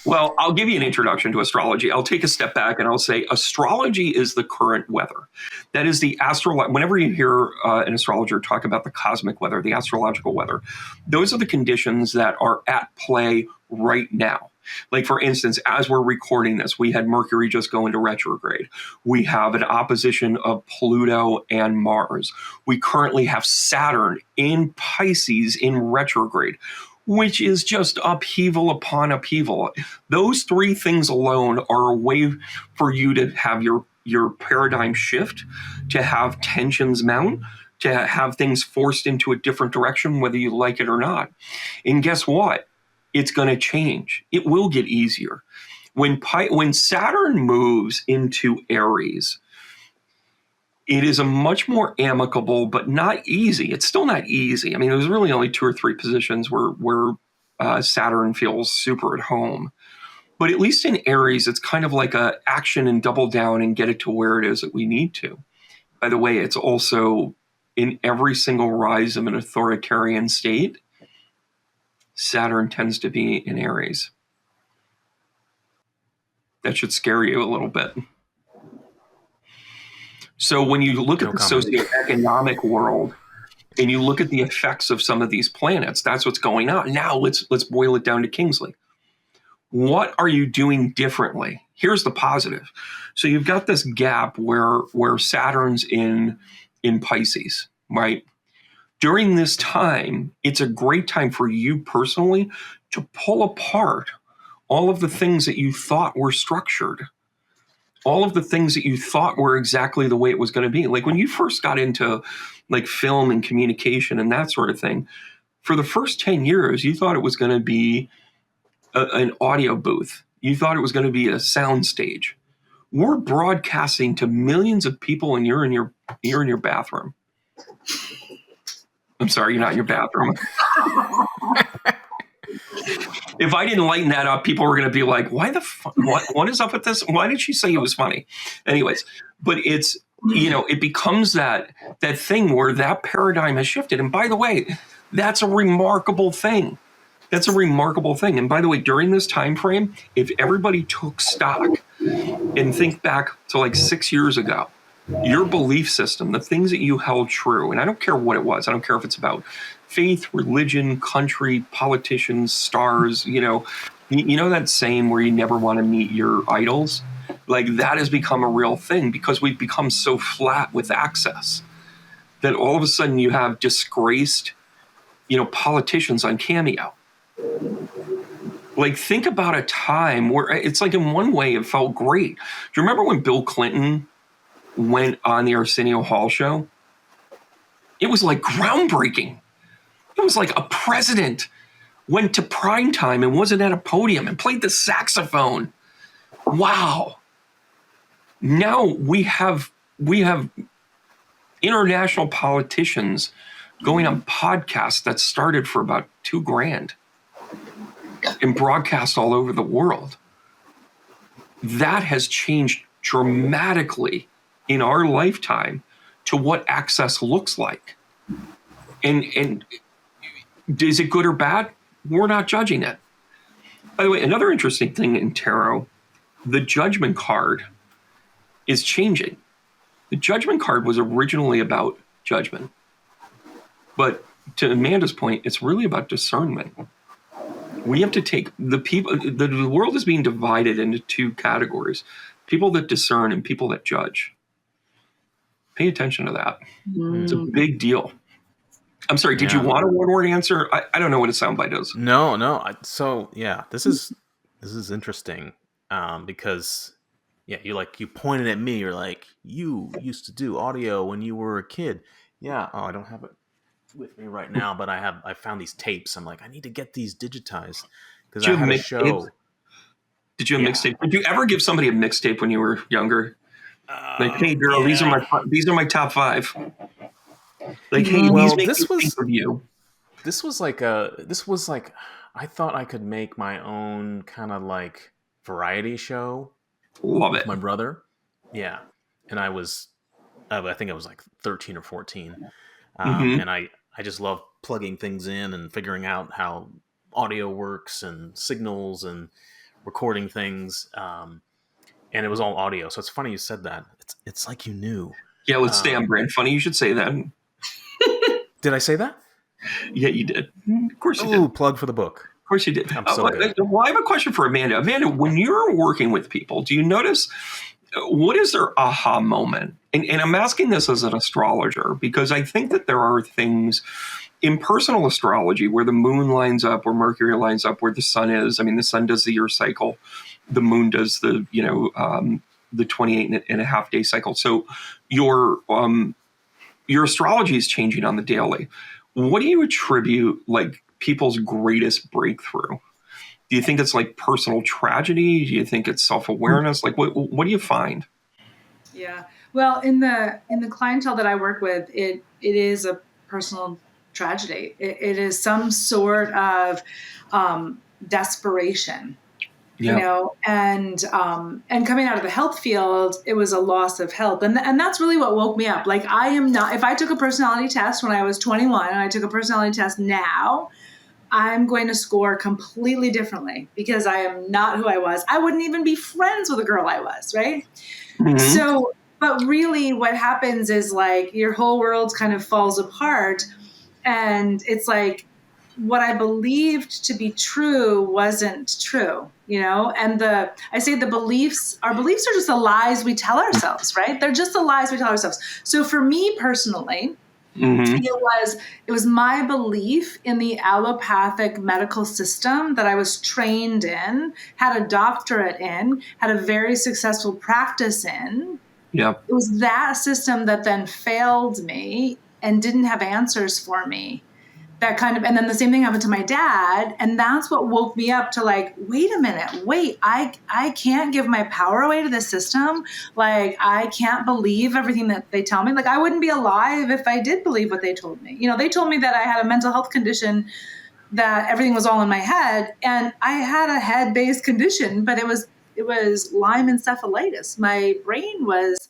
Well, I'll give you an introduction to astrology. I'll take a step back and I'll say astrology is the current weather. That is the whenever you hear an astrologer talk about the cosmic weather, the astrological weather, those are the conditions that are at play right now. Like, for instance, as we're recording this, we had Mercury just go into retrograde. We have an opposition of Pluto and Mars. We currently have Saturn in Pisces in retrograde, which is just upheaval upon upheaval. Those three things alone are a way for you to have your paradigm shift, to have tensions mount, to have things forced into a different direction, whether you like it or not. And guess what? It's going to change. It will get easier. When Saturn moves into Aries, it is a much more amicable, but not easy. It's still not easy. I mean, there's really only 2 or 3 positions where Saturn feels super at home. But at least in Aries, it's kind of like a action and double down and get it to where it is that we need to. By the way, it's also in every single rise of an authoritarian state, Saturn tends to be in Aries. That should scare you a little bit. So when you look at the socioeconomic world and you look at the effects of some of these planets, that's what's going on. Now let's boil it down to Kingsley. What are you doing differently? Here's the positive. So you've got this gap where Saturn's in Pisces, right? During this time, it's a great time for you personally to pull apart all of the things that you thought were structured, all of the things that you thought were exactly the way it was going to be. Like when you first got into like film and communication and that sort of thing, for the first 10 years, you thought it was going to be an audio booth. You thought it was going to be a sound stage. We're broadcasting to millions of people and you're in your bathroom. I'm sorry, you're not in your bathroom. If I didn't lighten that up, people were going to be like, why the fuck? What is up with this? Why did she say it was funny? Anyways, but it's, it becomes that thing where that paradigm has shifted. And by the way, that's a remarkable thing. That's a remarkable thing. And by the way, during this time frame, if everybody took stock and think back to like 6 years ago, your belief system, the things that you held true, and I don't care what it was. I don't care if it's about faith, religion, country, politicians, stars, you know that saying where you never want to meet your idols? Like that has become a real thing because we've become so flat with access that all of a sudden you have disgraced politicians on Cameo. Like, think about a time where it's like, in one way, it felt great. Do you remember when Bill Clinton went on the Arsenio Hall show? It was like groundbreaking. It was like a president went to prime time and wasn't at a podium and played the saxophone. Wow. Now we have international politicians going on podcasts that started for about $2,000 and broadcast all over the world. That has changed dramatically in our lifetime to what access looks like. And is it good or bad? We're not judging it. By the way, another interesting thing in tarot, the judgment card is changing. The judgment card was originally about judgment. But to Amanda's point, it's really about discernment. We have to take the world is being divided into two categories: people that discern and people that judge. Pay attention to that. It's a big deal. I'm sorry, did you want a one-word answer? I don't know what a soundbite is. No. This is interesting because you pointed at me. You're like, you used to do audio when you were a kid. Yeah. Oh, I don't have it with me right now, but I found these tapes. I'm like, I need to get these digitized because I had a show. Did you have a mixtape? Did you ever give somebody a mixtape when you were younger? Like, hey girl, these are my top 5. Like, hey, these make me think of you. This was like I thought I could make my own kind of like variety show. Love with it. My brother. Yeah. And I think I was like 13 or 14. And I just love plugging things in and figuring out how audio works and signals and recording things. And it was all audio. So it's funny you said that. It's like you knew. Yeah, let's stay on brand. Funny you should say that. Did I say that? Yeah, you did. Of course you did. Oh, plug for the book. Of course you did. I'm so good. Well, I have a question for Amanda. Amanda, when you're working with people, do you notice what is their aha moment? And I'm asking this as an astrologer because I think that there are things in personal astrology where the moon lines up, where Mercury lines up, where the sun is. I mean, the sun does the year cycle. The moon does the 28 and a half day cycle. So your astrology is changing on the daily. What do you attribute like people's greatest breakthrough? Do you think it's like personal tragedy? Do you think it's self-awareness? Like what do you find? Yeah. Well, in the clientele that I work with, it is a personal tragedy. It is some sort of desperation. Yeah. And coming out of the health field, it was a loss of health. And that's really what woke me up. Like, I am not, if I took a personality test when I was 21 and I took a personality test now, I'm going to score completely differently because I am not who I was. I wouldn't even be friends with a girl I was, right? Mm-hmm. So, but really what happens is like your whole world kind of falls apart. And it's like, what I believed to be true wasn't true, and I say our beliefs are just the lies we tell ourselves, right? They're just the lies we tell ourselves. So for me personally, it was my belief in the allopathic medical system that I was trained in, had a doctorate in, had a very successful practice in. Yeah. It was that system that then failed me and didn't have answers for me. And then the same thing happened to my dad. And that's what woke me up to like, wait a minute, I can't give my power away to the system. Like, I can't believe everything that they tell me. Like, I wouldn't be alive if I did believe what they told me. They told me that I had a mental health condition, that everything was all in my head. And I had a head-based condition, but it was Lyme encephalitis. My brain was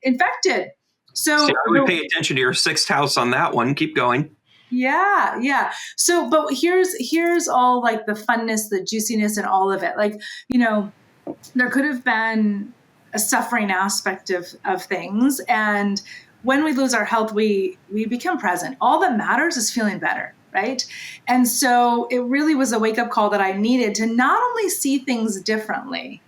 infected. So I would pay attention to your 6th house on that one. Keep going. Yeah. So, but here's all like the funness, the juiciness, and all of it. Like, there could have been a suffering aspect of things. And when we lose our health, we become present. All that matters is feeling better. Right. And so it really was a wake up call that I needed to not only see things differently,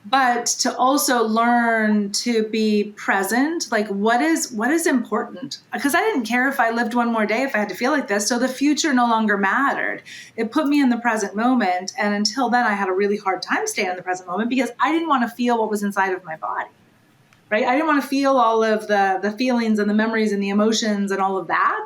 but to also learn to be present, like what is important, because I didn't care if I lived one more day if I had to feel like this, so the future no longer mattered. It put me in the present moment, and until then I had a really hard time staying in the present moment because I didn't want to feel what was inside of my body, right? I didn't want to feel all of the feelings and the memories and the emotions and all of that.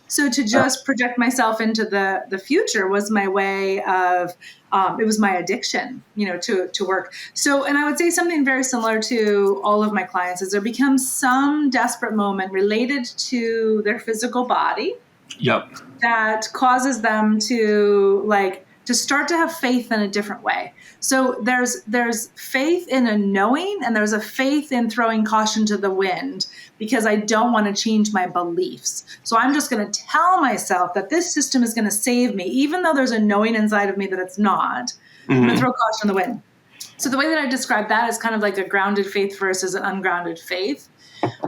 So to just project myself into the future was my way of, it was my addiction, to work. So, and I would say something very similar to all of my clients is there becomes some desperate moment related to their physical body. Yep. That causes them to start to have faith in a different way. So there's faith in a knowing, and there's a faith in throwing caution to the wind because I don't want to change my beliefs. So I'm just going to tell myself that this system is going to save me, even though there's a knowing inside of me that it's not. I'm going to throw caution to the wind. So the way that I describe that is kind of like a grounded faith versus an ungrounded faith.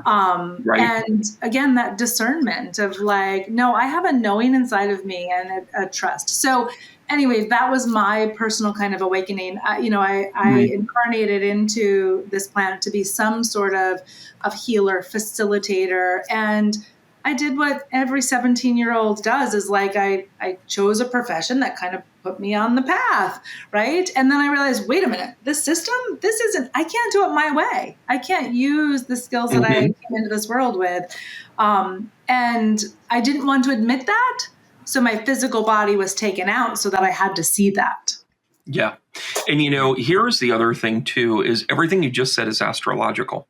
Right. And again, that discernment of like, no, I have a knowing inside of me and a trust. So anyway, that was my personal kind of awakening. I incarnated into this planet to be some sort of healer, facilitator. And I did what every 17-year-old does is like, I chose a profession that kind of put me on the path, right? And then I realized, wait a minute, this system, I can't do it my way. I can't use the skills that I came into this world with. And I didn't want to admit that. So my physical body was taken out so that I had to see that. Yeah. And, here's the other thing, too, is everything you just said is astrological.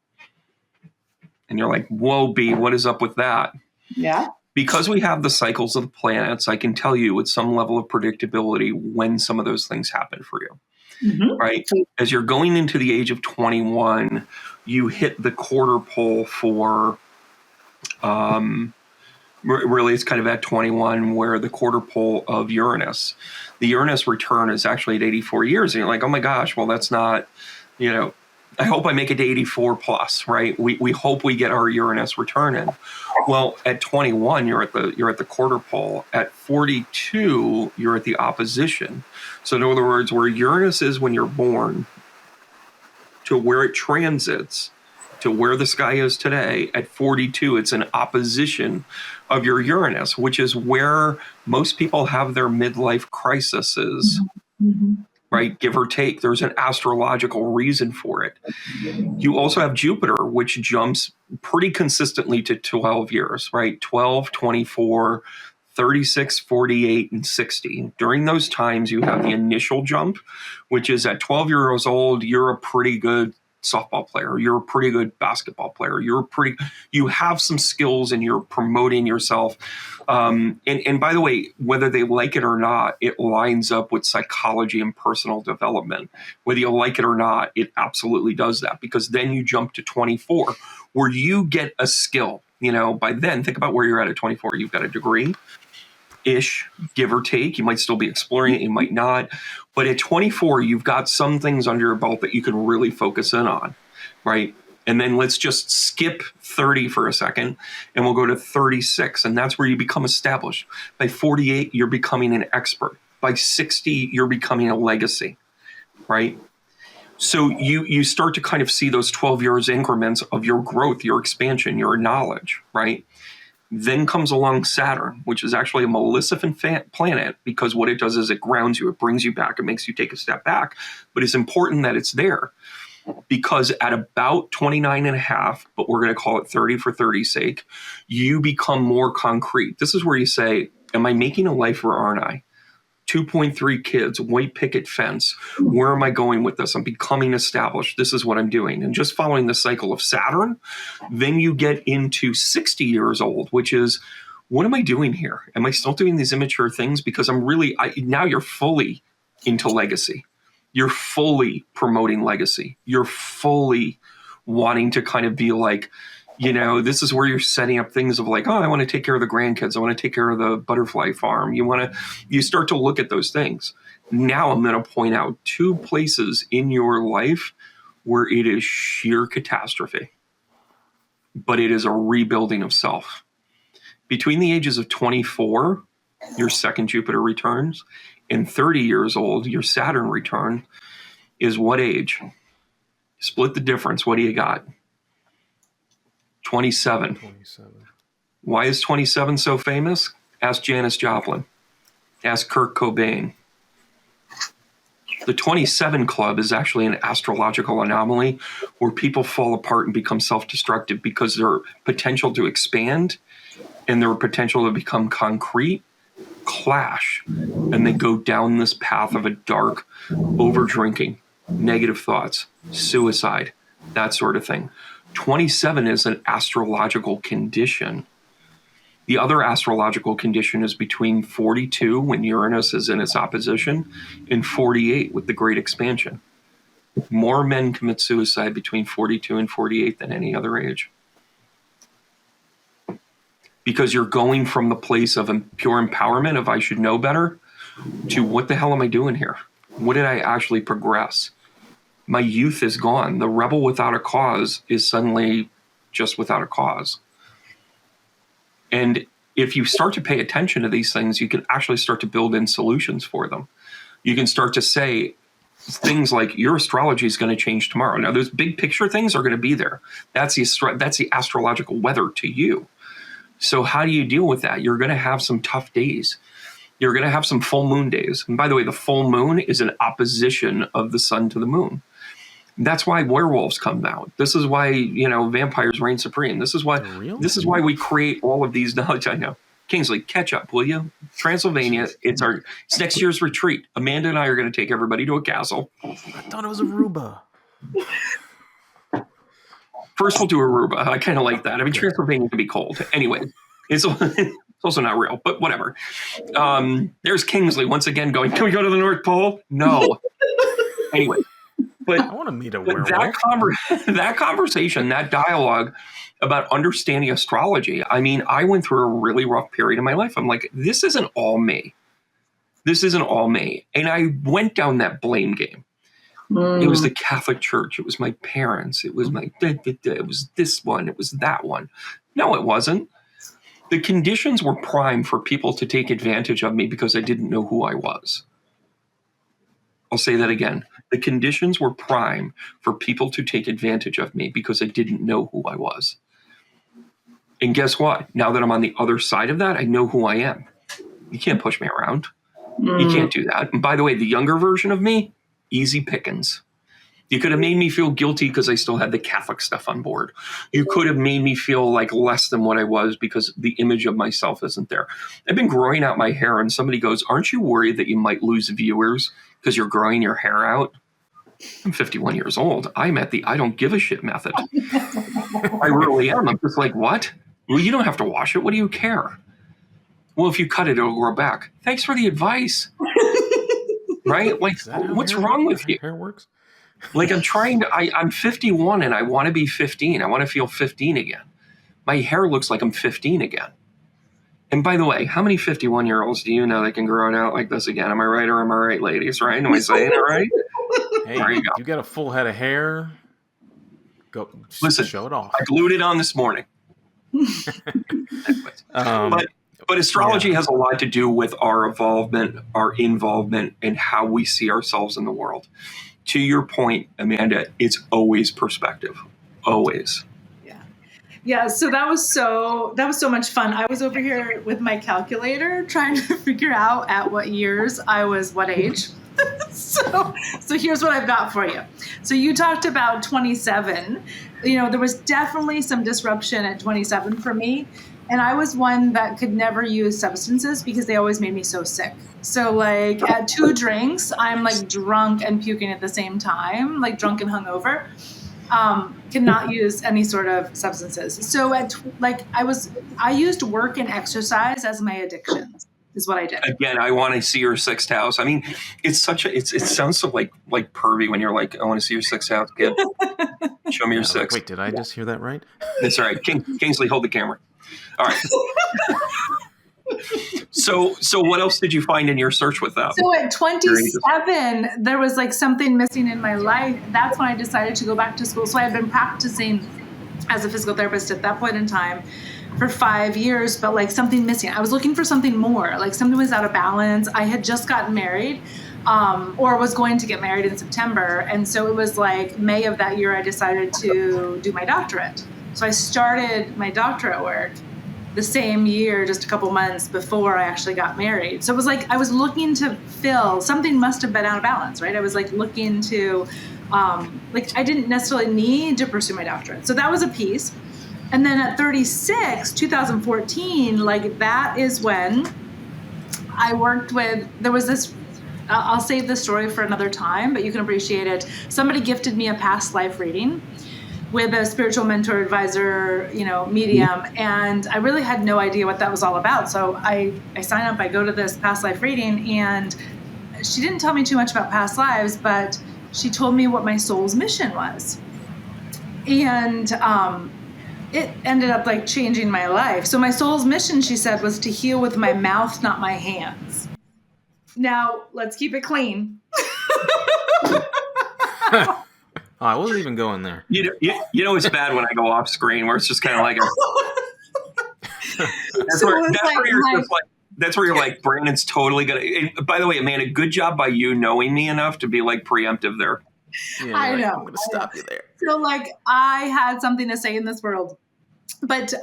And you're like, whoa, B, what is up with that? Yeah. Because we have the cycles of the planets, I can tell you with some level of predictability when some of those things happen for you, right? As you're going into the age of 21, you hit the quarter pole for, really it's kind of at 21 where the quarter pole of Uranus. The Uranus return is actually at 84 years. And you're like, oh my gosh, well, that's not, I hope I make it to 84 plus, right? We hope we get our Uranus return in. Well, at 21, you're at the quarter pole. At 42, you're at the opposition. So in other words, where Uranus is when you're born to where it transits to where the sky is today, at 42, it's an opposition of your Uranus, which is where most people have their midlife crises. Right? Give or take. There's an astrological reason for it. You also have Jupiter, which jumps pretty consistently to 12 years, right? 12, 24, 36, 48, and 60. During those times, you have the initial jump, which is at 12 years old, you're a pretty good softball player. You're a pretty good basketball player. You have some skills and you're promoting yourself. And by the way, whether they like it or not, it lines up with psychology and personal development. Whether you like it or not, it absolutely does that, because then you jump to 24 where you get a skill. By then, think about where you're at 24. You've got a degree ish, give or take. You might still be exploring it, you might not. But at 24, you've got some things under your belt that you can really focus in on, right? And then let's just skip 30 for a second, and we'll go to 36. And that's where you become established. By 48, you're becoming an expert. By 60, you're becoming a legacy, right? So you start to kind of see those 12 years increments of your growth, your expansion, your knowledge, right? Then comes along Saturn, which is actually a maleficent planet, because what it does is it grounds you, it brings you back, it makes you take a step back. But it's important that it's there, because at about 29 and a half, but we're going to call it 30 for 30's sake, you become more concrete. This is where you say, am I making a life or aren't I? 2.3 kids, white picket fence. Where am I going with this? I'm becoming established. This is what I'm doing. And just following the cycle of Saturn, then you get into 60 years old, which is, what am I doing here? Am I still doing these immature things? Because now you're fully into legacy. You're fully promoting legacy. You're fully wanting to kind of be like, this is where you're setting up things of like, oh, I want to take care of the grandkids. I want to take care of the butterfly farm. You start to look at those things. Now I'm going to point out two places in your life where it is sheer catastrophe, but it is a rebuilding of self. Between the ages of 24, your second Jupiter returns, and 30 years old, your Saturn return is what age? Split the difference. What do you got? 27. 27. Why is 27 so famous? Ask Janis Joplin. Ask Kurt Cobain. The 27 Club is actually an astrological anomaly where people fall apart and become self-destructive because their potential to expand and their potential to become concrete clash, and they go down this path of a dark over-drinking, negative thoughts, suicide, that sort of thing. 27 is an astrological condition. The other astrological condition is between 42, when Uranus is in its opposition, and 48 with the Great Expansion. More men commit suicide between 42 and 48 than any other age. Because you're going from the place of pure empowerment of I should know better to what the hell am I doing here? What did I actually progress? My youth is gone. The rebel without a cause is suddenly just without a cause. And if you start to pay attention to these things, you can actually start to build in solutions for them. You can start to say things like your astrology is going to change tomorrow. Now, those big picture things are going to be there. That's the astrological weather to you. So how do you deal with that? You're going to have some tough days. You're going to have some full moon days. And by the way, the full moon is an opposition of the sun to the moon. That's why werewolves come out. This is why, vampires reign supreme. This is why we create all of these knowledge. I know. Kingsley, catch up, will you? Transylvania, it's next year's retreat. Amanda and I are going to take everybody to a castle. I thought it was Aruba. First, we'll do Aruba. I kind of like that. I mean, Transylvania can be cold. Anyway, it's also not real, but whatever. There's Kingsley once again going, can we go to the North Pole? No. Anyway. But I want to meet a werewolf. That conversation, that dialogue about understanding astrology, I mean, I went through a really rough period in my life. I'm like, this isn't all me. This isn't all me. And I went down that blame game. It was the Catholic Church. It was my parents. It was it was this one. It was that one. No, it wasn't. The conditions were prime for people to take advantage of me because I didn't know who I was. I'll say that again. The conditions were prime for people to take advantage of me because I didn't know who I was. And guess what? Now that I'm on the other side of that, I know who I am. You can't push me around. You can't do that. And by the way, the younger version of me, easy pickings. You could have made me feel guilty because I still had the Catholic stuff on board. You could have made me feel like less than what I was because the image of myself isn't there. I've been growing out my hair and somebody goes, aren't you worried that you might lose viewers because you're growing your hair out? I'm 51 years old. I'm at the I don't give a shit method. I really am. I'm just like, what? Well, you don't have to wash it. What do you care? Well, if you cut it, it'll grow back. Thanks for the advice. Right? Like, what's wrong with you? Hair works. Like I'm 51 and I want to be 15. I want to feel 15 again. My hair looks like I'm 15 again. And by the way, how many 51-year-olds do you know that can grow it out like this again? Am I right or am I right, ladies? Right? Am I saying it right? Hey, there you go. You got a full head of hair. Go listen, show it off. I glued it on this morning. But astrology has a lot to do with our involvement, and how we see ourselves in the world. To your point, Amanda, it's always perspective. Always. Yeah, so that was so much fun. I was over here with my calculator trying to figure out at what years I was what age. So here's what I've got for you. So you talked about 27. There was definitely some disruption at 27 for me. And I was one that could never use substances because they always made me so sick. So like at 2 drinks, I'm like drunk and puking at the same time, like drunk and hungover. Cannot use any sort of substances. So I used work and exercise as my addictions is what I did. Again, I want to see your 6th house. I mean, it sounds so like pervy when you're like, I want to see your 6th house, kid. Show me your 6th. Wait, did I just hear that right? That's all right. Kingsley, hold the camera. All right. So what else did you find in your search with that? So at 27, there was like something missing in my life. That's when I decided to go back to school. So I had been practicing as a physical therapist at that point in time for 5 years, but like something missing. I was looking for something more, like something was out of balance. I had just gotten married. or was going to get married in September. And so it was like May of that year, I decided to do my doctorate. So I started my doctorate work the same year, just a couple months before I actually got married. So it was like I was looking to fill, something must have been out of balance, right? I was like looking to, like I didn't necessarily need to pursue my doctorate. So that was a piece. And then at 36, 2014, like that is when I worked with, there was this, I'll save this story for another time, but you can appreciate it. Somebody gifted me a past life reading with a spiritual mentor, advisor, medium. And I really had no idea what that was all about. So I sign up, I go to this past life reading, and she didn't tell me too much about past lives, but she told me what my soul's mission was. And it ended up like changing my life. So my soul's mission, she said, was to heal with my mouth, not my hands. Now, let's keep it clean. I wasn't even going there. It's bad when I go off screen where it's just kind of like that's where you're like, Brandon's totally gonna. And by the way, Amanda, good job by you knowing me enough to be like preemptive there. Yeah, I know. I'm gonna stop you there. So like I had something to say in this world, but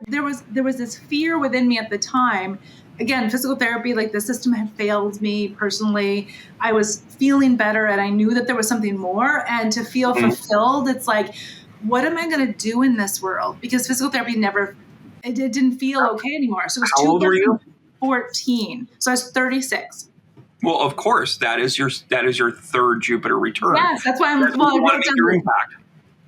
there was this fear within me at the time. Again, physical therapy, like the system had failed me personally. I was feeling better and I knew that there was something more, and to feel fulfilled, it's like, what am I going to do in this world? Because physical therapy it didn't feel okay anymore. So it was How old were you? 14. So I was 36. Well, of course, that is your third Jupiter return. Yes, that's why I want to make your impact.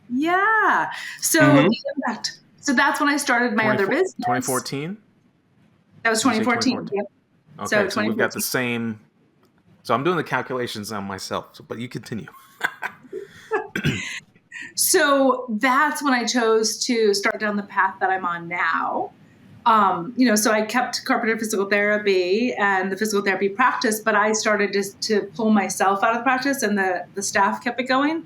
Yeah. So the impact. So that's when I started my other business. 2014? That was 2014. Yep. Okay, so we've got the same. So I'm doing the calculations on myself, but you continue. So that's when I chose to start down the path that I'm on now. So I kept Carpenter Physical Therapy and the physical therapy practice, but I started to pull myself out of the practice, and the staff kept it going.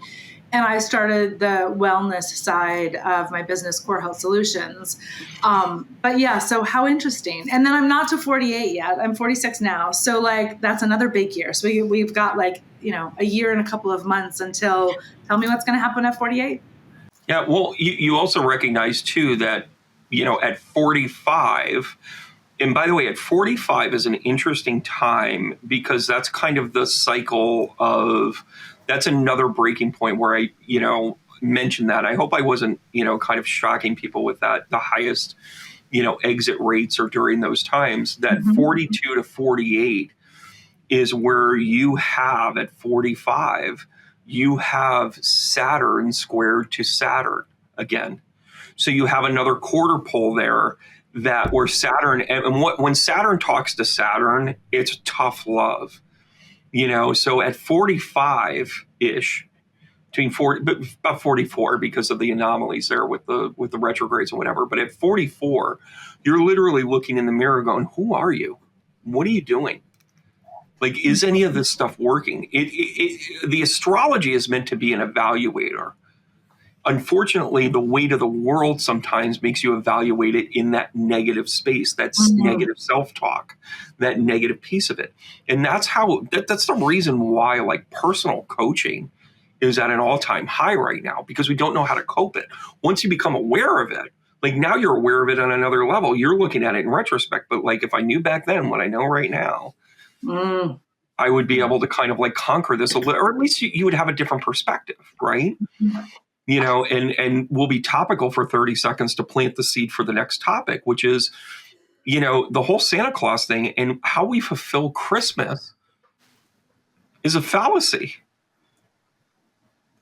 And I started the wellness side of my business, Core Health Solutions. But yeah, so how interesting. And then I'm not to 48 yet. I'm 46 now. So like, that's another big year. So we've got like, a year and a couple of months until, tell me what's going to happen at 48. Yeah. Well, you also recognize too that, at 45, and by the way, at 45 is an interesting time because that's kind of the cycle of, that's another breaking point where I, mentioned that. I hope I wasn't, kind of shocking people with that. The highest, exit rates are during those times. That 42 to 48 is where you have, at 45, you have Saturn squared to Saturn again. So you have another quarter pole there that where Saturn, and when Saturn talks to Saturn, it's tough love. So at 45-ish, but about 44 because of the anomalies there with the retrogrades and whatever. But at 44, you're literally looking in the mirror going, who are you? What are you doing? Like, is any of this stuff working? The astrology is meant to be an evaluator. Unfortunately, the weight of the world sometimes makes you evaluate it in that negative space, that's negative self-talk, that negative piece of it. And that's the reason why like personal coaching is at an all-time high right now, because we don't know how to cope it. Once you become aware of it, like now you're aware of it on another level, you're looking at it in retrospect. But like if I knew back then what I know right now, I would be able to kind of like conquer this a little, or at least you would have a different perspective, right? And we'll be topical for 30 seconds to plant the seed for the next topic, which is, the whole Santa Claus thing and how we fulfill Christmas is a fallacy,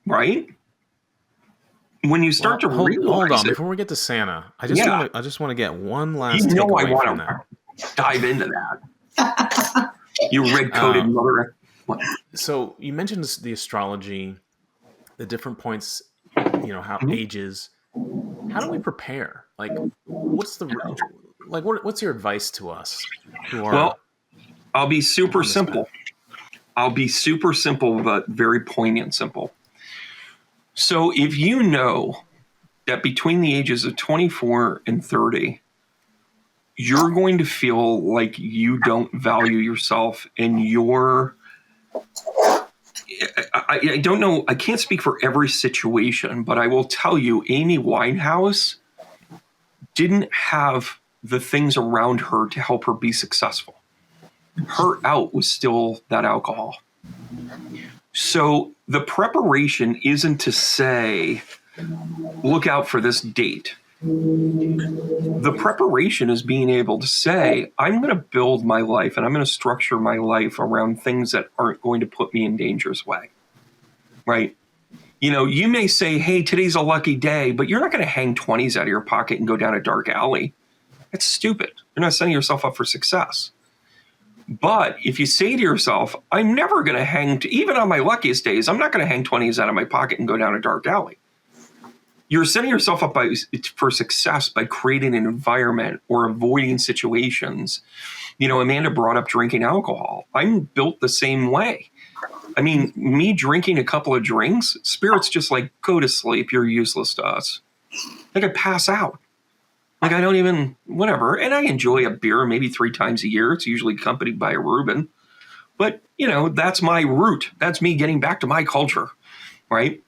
right? When you start to realize hold on, it, before we get to Santa, I just want to get one last I takeaway want from to that. dive into that. You red-coated mother. So you mentioned the astrology, the different points, how ages. How do we prepare? Like, what's your advice to us who are? Well, I'll be super simple. I'll be super simple, but very poignant simple. So if you know that between the ages of 24 and 30, you're going to feel like you don't value yourself and your I don't know. I can't speak for every situation, but I will tell you, Amy Winehouse didn't have the things around her to help her be successful. Her out was still that alcohol. So the preparation isn't to say, look out for this date. The preparation is being able to say, I'm going to build my life and I'm going to structure my life around things that aren't going to put me in danger's way. Right? You know, you may say, hey, today's a lucky day, but you're not going to hang 20s out of your pocket and go down a dark alley. That's stupid. You're not setting yourself up for success. But if you say to yourself, I'm never going to hang, even on my luckiest days, I'm not going to hang 20s out of my pocket and go down a dark alley. You're setting yourself up for success by creating an environment or avoiding situations. You know, Amanda brought up drinking alcohol. I'm built the same way. I mean, me drinking a couple of drinks, Spirit's just like, go to sleep. You're useless to us. Like I pass out. Like I don't even, whatever. And I enjoy a beer maybe 3 times a year. It's usually accompanied by a Reuben. But, you know, that's my route. That's me getting back to my culture, right?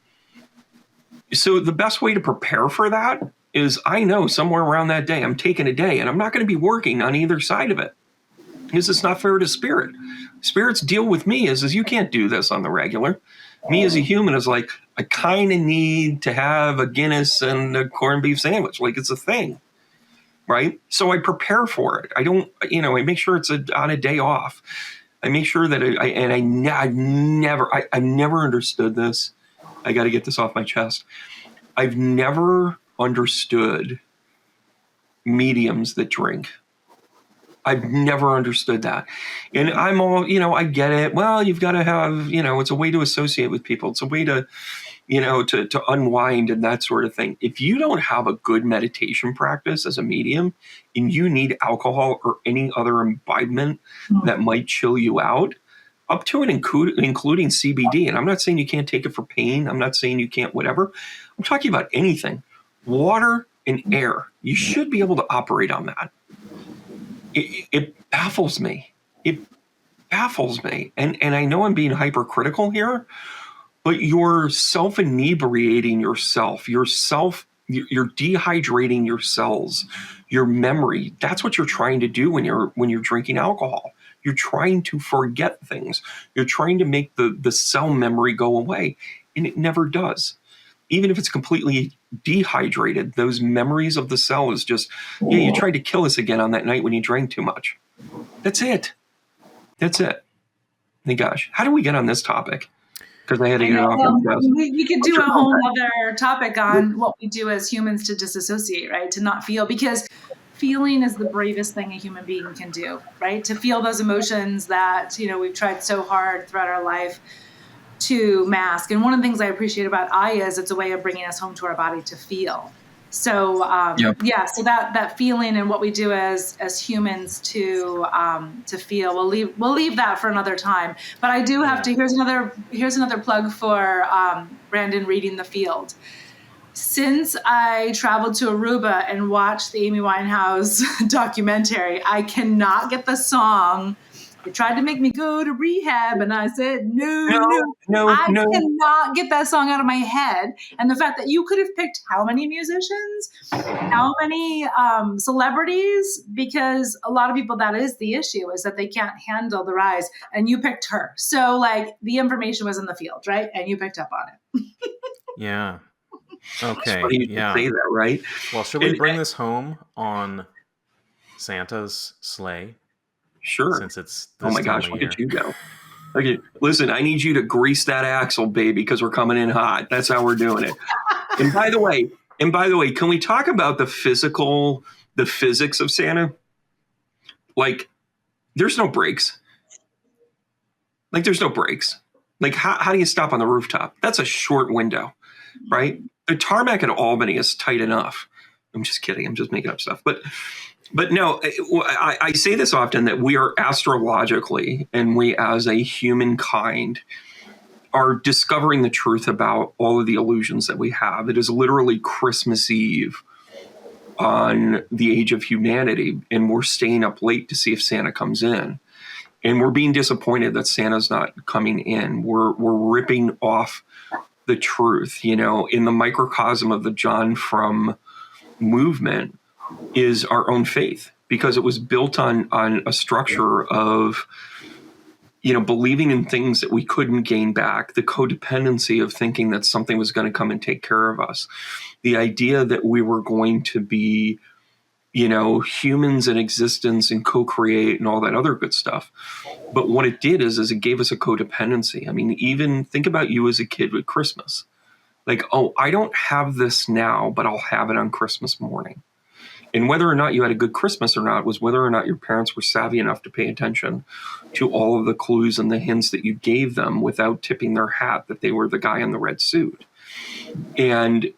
So the best way to prepare for that is I know somewhere around that day, I'm taking a day and I'm not going to be working on either side of it because it's not fair to Spirit. Spirit's deal with me is you can't do this on the regular. Me as a human is like, I kind of need to have a Guinness and a corned beef sandwich. Like it's a thing, right? So I prepare for it. I don't, you know, I make sure it's on a day off. I make sure that I've never understood this. I got to get this off my chest. I've never understood mediums that drink. I've never understood that. And I'm all, you know, I get it. Well, you've got to have, you know, it's a way to associate with people. It's a way to, you know, to unwind and that sort of thing. If you don't have a good meditation practice as a medium and you need alcohol or any other imbibement that might chill you out, up to and including CBD. And I'm not saying you can't take it for pain. I'm not saying you can't whatever. I'm talking about anything. Water and air. You should be able to operate on that. It baffles me. It baffles me. And I know I'm being hypercritical here, but you're self-inebriating yourself. You're dehydrating your cells, your memory. That's what you're trying to do when you're drinking alcohol. You're trying to forget things. You're trying to make the cell memory go away, and it never does. Even if it's completely dehydrated, those memories of the cell is just, yeah, you tried to kill us again on that night when you drank too much. That's it. That's it. My gosh, how do we get on this topic? Because I had to get off. We could do a whole other topic on what we do as humans to disassociate, right? To not feel, because feeling is the bravest thing a human being can do, right? To feel those emotions that, you know, we've tried so hard throughout our life to mask. And one of the things I appreciate about iah is it's a way of bringing us home to our body to feel. So, so that feeling and what we do as humans to feel, we'll leave that for another time. But I do have to, here's another plug for Brandon reading The Field. Since I traveled to Aruba and watched the Amy Winehouse documentary, I cannot get the song. They tried to make me go to rehab, and I said, no. I cannot get that song out of my head. And the fact that you could have picked how many musicians, how many celebrities, because a lot of people, that is the issue, is that they can't handle the rise. And you picked her. So, like, the information was in The Field, right? And you picked up on it. Yeah. Okay. Yeah. Say that, right? Well, should we bring this home on Santa's sleigh? Sure. Since it's this oh my gosh, look at you go. Okay, listen, I need you to grease that axle, baby, because we're coming in hot. That's how we're doing it. And by the way, can we talk about the physics of Santa? Like, there's no brakes. Like, how do you stop on the rooftop? That's a short window, right? The tarmac at Albany is tight enough. I'm just kidding. I'm just making up stuff. But no, I say this often, that we are astrologically, and we as a humankind are discovering the truth about all of the illusions that we have. It is literally Christmas Eve on the age of humanity, and we're staying up late to see if Santa comes in. and we're being disappointed that Santa's not coming in. We're ripping off the truth, in the microcosm of the John Frum movement is our own faith, because it was built on a structure of, believing in things that we couldn't gain back, the codependency of thinking that something was going to come and take care of us, the idea that we were going to be, humans in existence and co-create and all that other good stuff. But what it did is it gave us a codependency. I mean, even think about you as a kid with Christmas. Like, oh, I don't have this now, but I'll have it on Christmas morning. And whether or not you had a good Christmas or not was whether or not your parents were savvy enough to pay attention to all of the clues and the hints that you gave them without tipping their hat that they were the guy in the red suit. And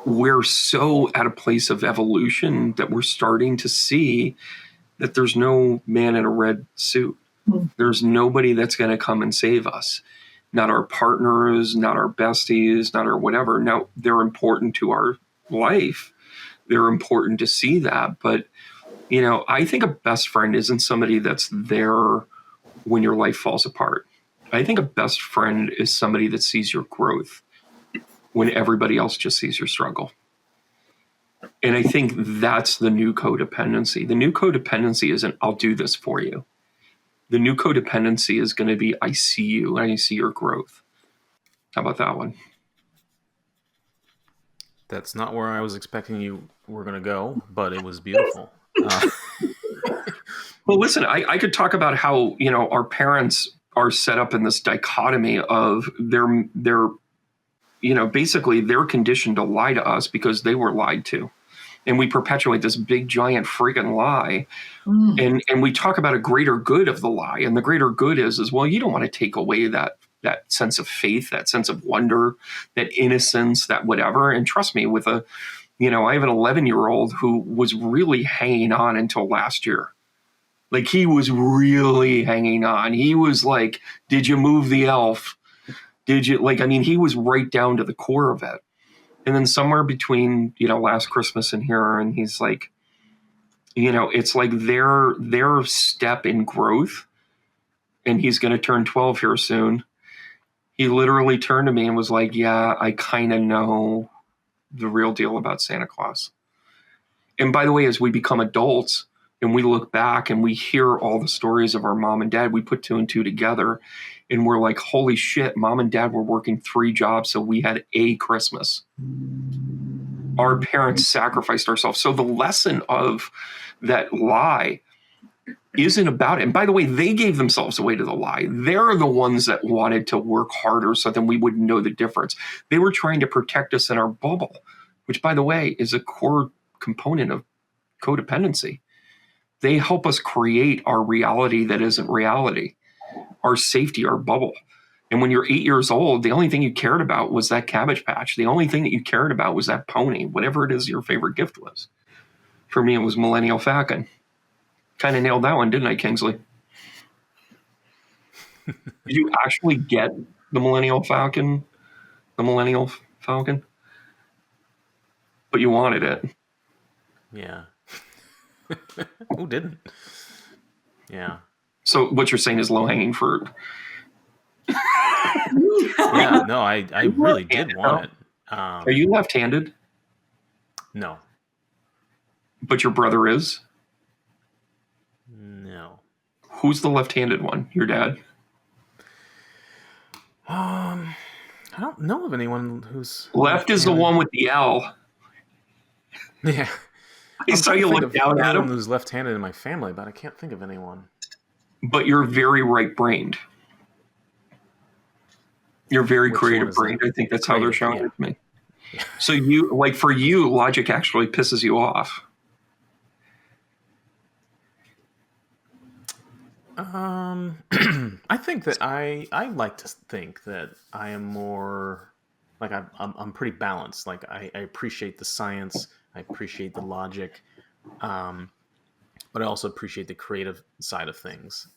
we're so at a place of evolution that we're starting to see that there's no man in a red suit. There's nobody that's going to come and save us. Not our partners, not our besties, not our whatever. Now, they're important to our life. They're important to see that. But, I think a best friend isn't somebody that's there when your life falls apart. I think a best friend is somebody that sees your growth when everybody else just sees your struggle. And I think that's the new codependency. The new codependency isn't, I'll do this for you. The new codependency is going to be, I see you and I see your growth. How about that one? That's not where I was expecting you were going to go, but it was beautiful. Well, listen, I could talk about how, our parents are set up in this dichotomy of they're basically they're conditioned to lie to us because they were lied to. And we perpetuate this big, giant freaking lie. And we talk about a greater good of the lie. And the greater good is, well, you don't want to take away that sense of faith, that sense of wonder, that innocence, that whatever. And trust me, with I have an 11-year-old who was really hanging on until last year. Like, he was really hanging on. He was like, did you move the elf? Did you he was right down to the core of it. And then somewhere between, last Christmas and here, and he's like, it's like their step in growth, and he's going to turn 12 here soon. He literally turned to me and was like, yeah, I kind of know the real deal about Santa Claus. And by the way, as we become adults and we look back and we hear all the stories of our mom and dad, we put 2 and 2 together and we're like, holy shit, mom and dad were working 3 jobs. So we had a Christmas. Our parents sacrificed ourselves. So the lesson of that lie isn't about it. And by the way, they gave themselves away to the lie. They're the ones that wanted to work harder so then we wouldn't know the difference. They were trying to protect us in our bubble, which, by the way, is a core component of codependency. They help us create our reality that isn't reality, our safety, our bubble. And when you're 8 years old, the only thing you cared about was that Cabbage Patch. The only thing that you cared about was that pony, whatever it is your favorite gift was. For me, it was Millennial Falcon. Kind of nailed that one, didn't I, Kingsley? Did you actually get the Millennial Falcon? The Millennial Falcon? But you wanted it. Yeah. Who didn't? Yeah. So what you're saying is low-hanging fruit. Yeah, no, I really did want it. Are you left-handed? No. But your brother is? No. Who's the left-handed one? Your dad? I don't know of anyone who's Left is the one with the L. Yeah. I saw you look down at him. Who's left-handed in my family, but I can't think of anyone. But you're very right-brained. You're very creative-brained. I think that's how they're showing it to me. Yeah. So for you, logic actually pisses you off. I think that I like to think that I am more like I'm pretty balanced. Like I appreciate the science, I appreciate the logic, but I also appreciate the creative side of things.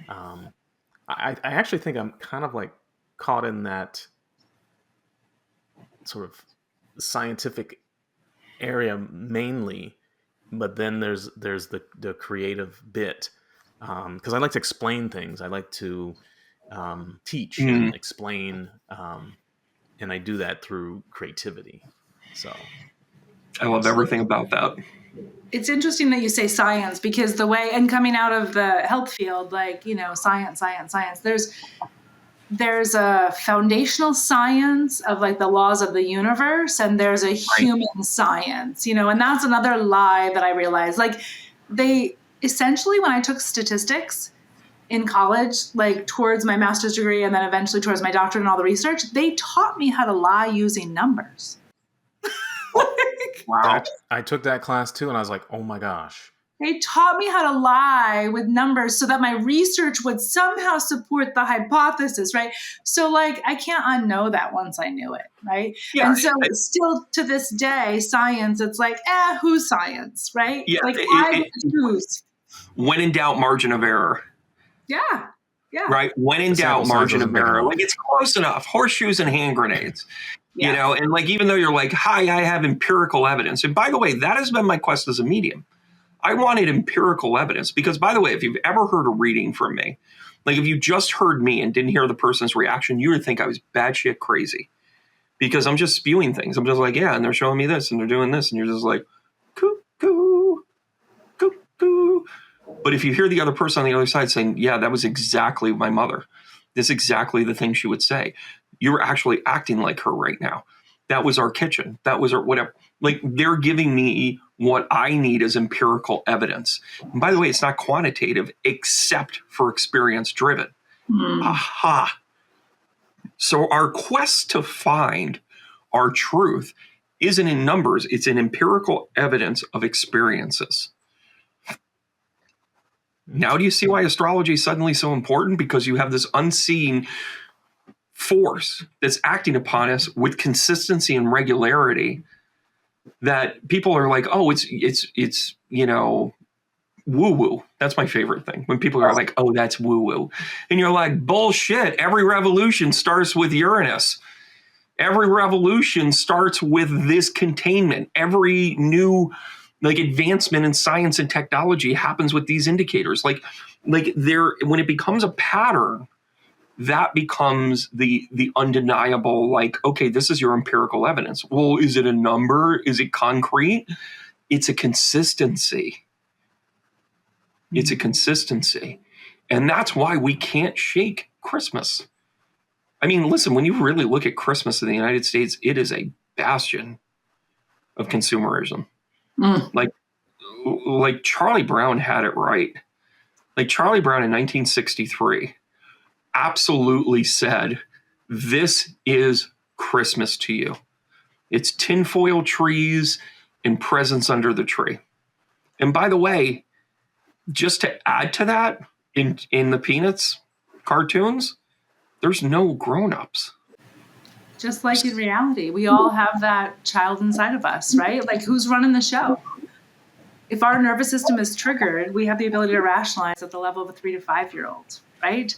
I actually think I'm kind of like caught in that sort of scientific area mainly, but then there's the creative bit. because I like to explain things. I like to teach Mm, and explain, and I do that through creativity. So I love everything about that. It's interesting that you say science, because the way, and coming out of the health field, like, science, there's a foundational science of like the laws of the universe, and there's a Right. human science, and that's another lie that I realized. Like, they essentially, when I took statistics in college, like towards my master's degree and then eventually towards my doctorate and all the research, they taught me how to lie using numbers. Wow. I took that class too, and I was like, oh my gosh. They taught me how to lie with numbers so that my research would somehow support the hypothesis, right? So, like, I can't unknow that once I knew it, right? Yeah. And so, still to this day, science, it's like, who's science, right? Yeah. Like, I would choose. When in doubt, margin of error. Yeah. Yeah. Right. When in The sample doubt, size margin wasn't of big error. enough. Like, it's close enough. Horseshoes and hand grenades. Yeah. And like, even though you're like, hi, I have empirical evidence. And by the way, that has been my quest as a medium. I wanted empirical evidence because, by the way, if you've ever heard a reading from me, like if you just heard me and didn't hear the person's reaction, you would think I was batshit crazy because I'm just spewing things. I'm just like, yeah, and they're showing me this and they're doing this. And you're just like, cuckoo, cuckoo. But if you hear the other person on the other side saying, yeah, that was exactly my mother. This is exactly the thing she would say. You're actually acting like her right now. That was our kitchen. That was our whatever. Like, they're giving me what I need as empirical evidence. And by the way, it's not quantitative except for experience driven. Aha. So our quest to find our truth isn't in numbers. It's in empirical evidence of experiences. Now, do you see why astrology is suddenly so important? Because you have this unseen force that's acting upon us with consistency and regularity that people are like, oh, it's woo-woo. That's my favorite thing. When people are like, oh, that's woo-woo. And you're like, bullshit. Every revolution starts with Uranus. Every revolution starts with this containment. Every new advancement in science and technology happens with these indicators. Like when it becomes a pattern, that becomes the undeniable, like, okay, this is your empirical evidence. Well, is it a number? Is it concrete? It's a consistency. It's a consistency. And that's why we can't shake Christmas. I mean, listen, when you really look at Christmas in the United States, it is a bastion of consumerism. Like Charlie Brown had it right. Like Charlie Brown in 1963 absolutely said, this is Christmas to you. It's tinfoil trees and presents under the tree. And by the way, just to add to that, in the Peanuts cartoons, there's no grown-ups. Just like in reality, we all have that child inside of us, right? Like, who's running the show? If our nervous system is triggered, we have the ability to rationalize at the level of a 3 to 5 year old, right?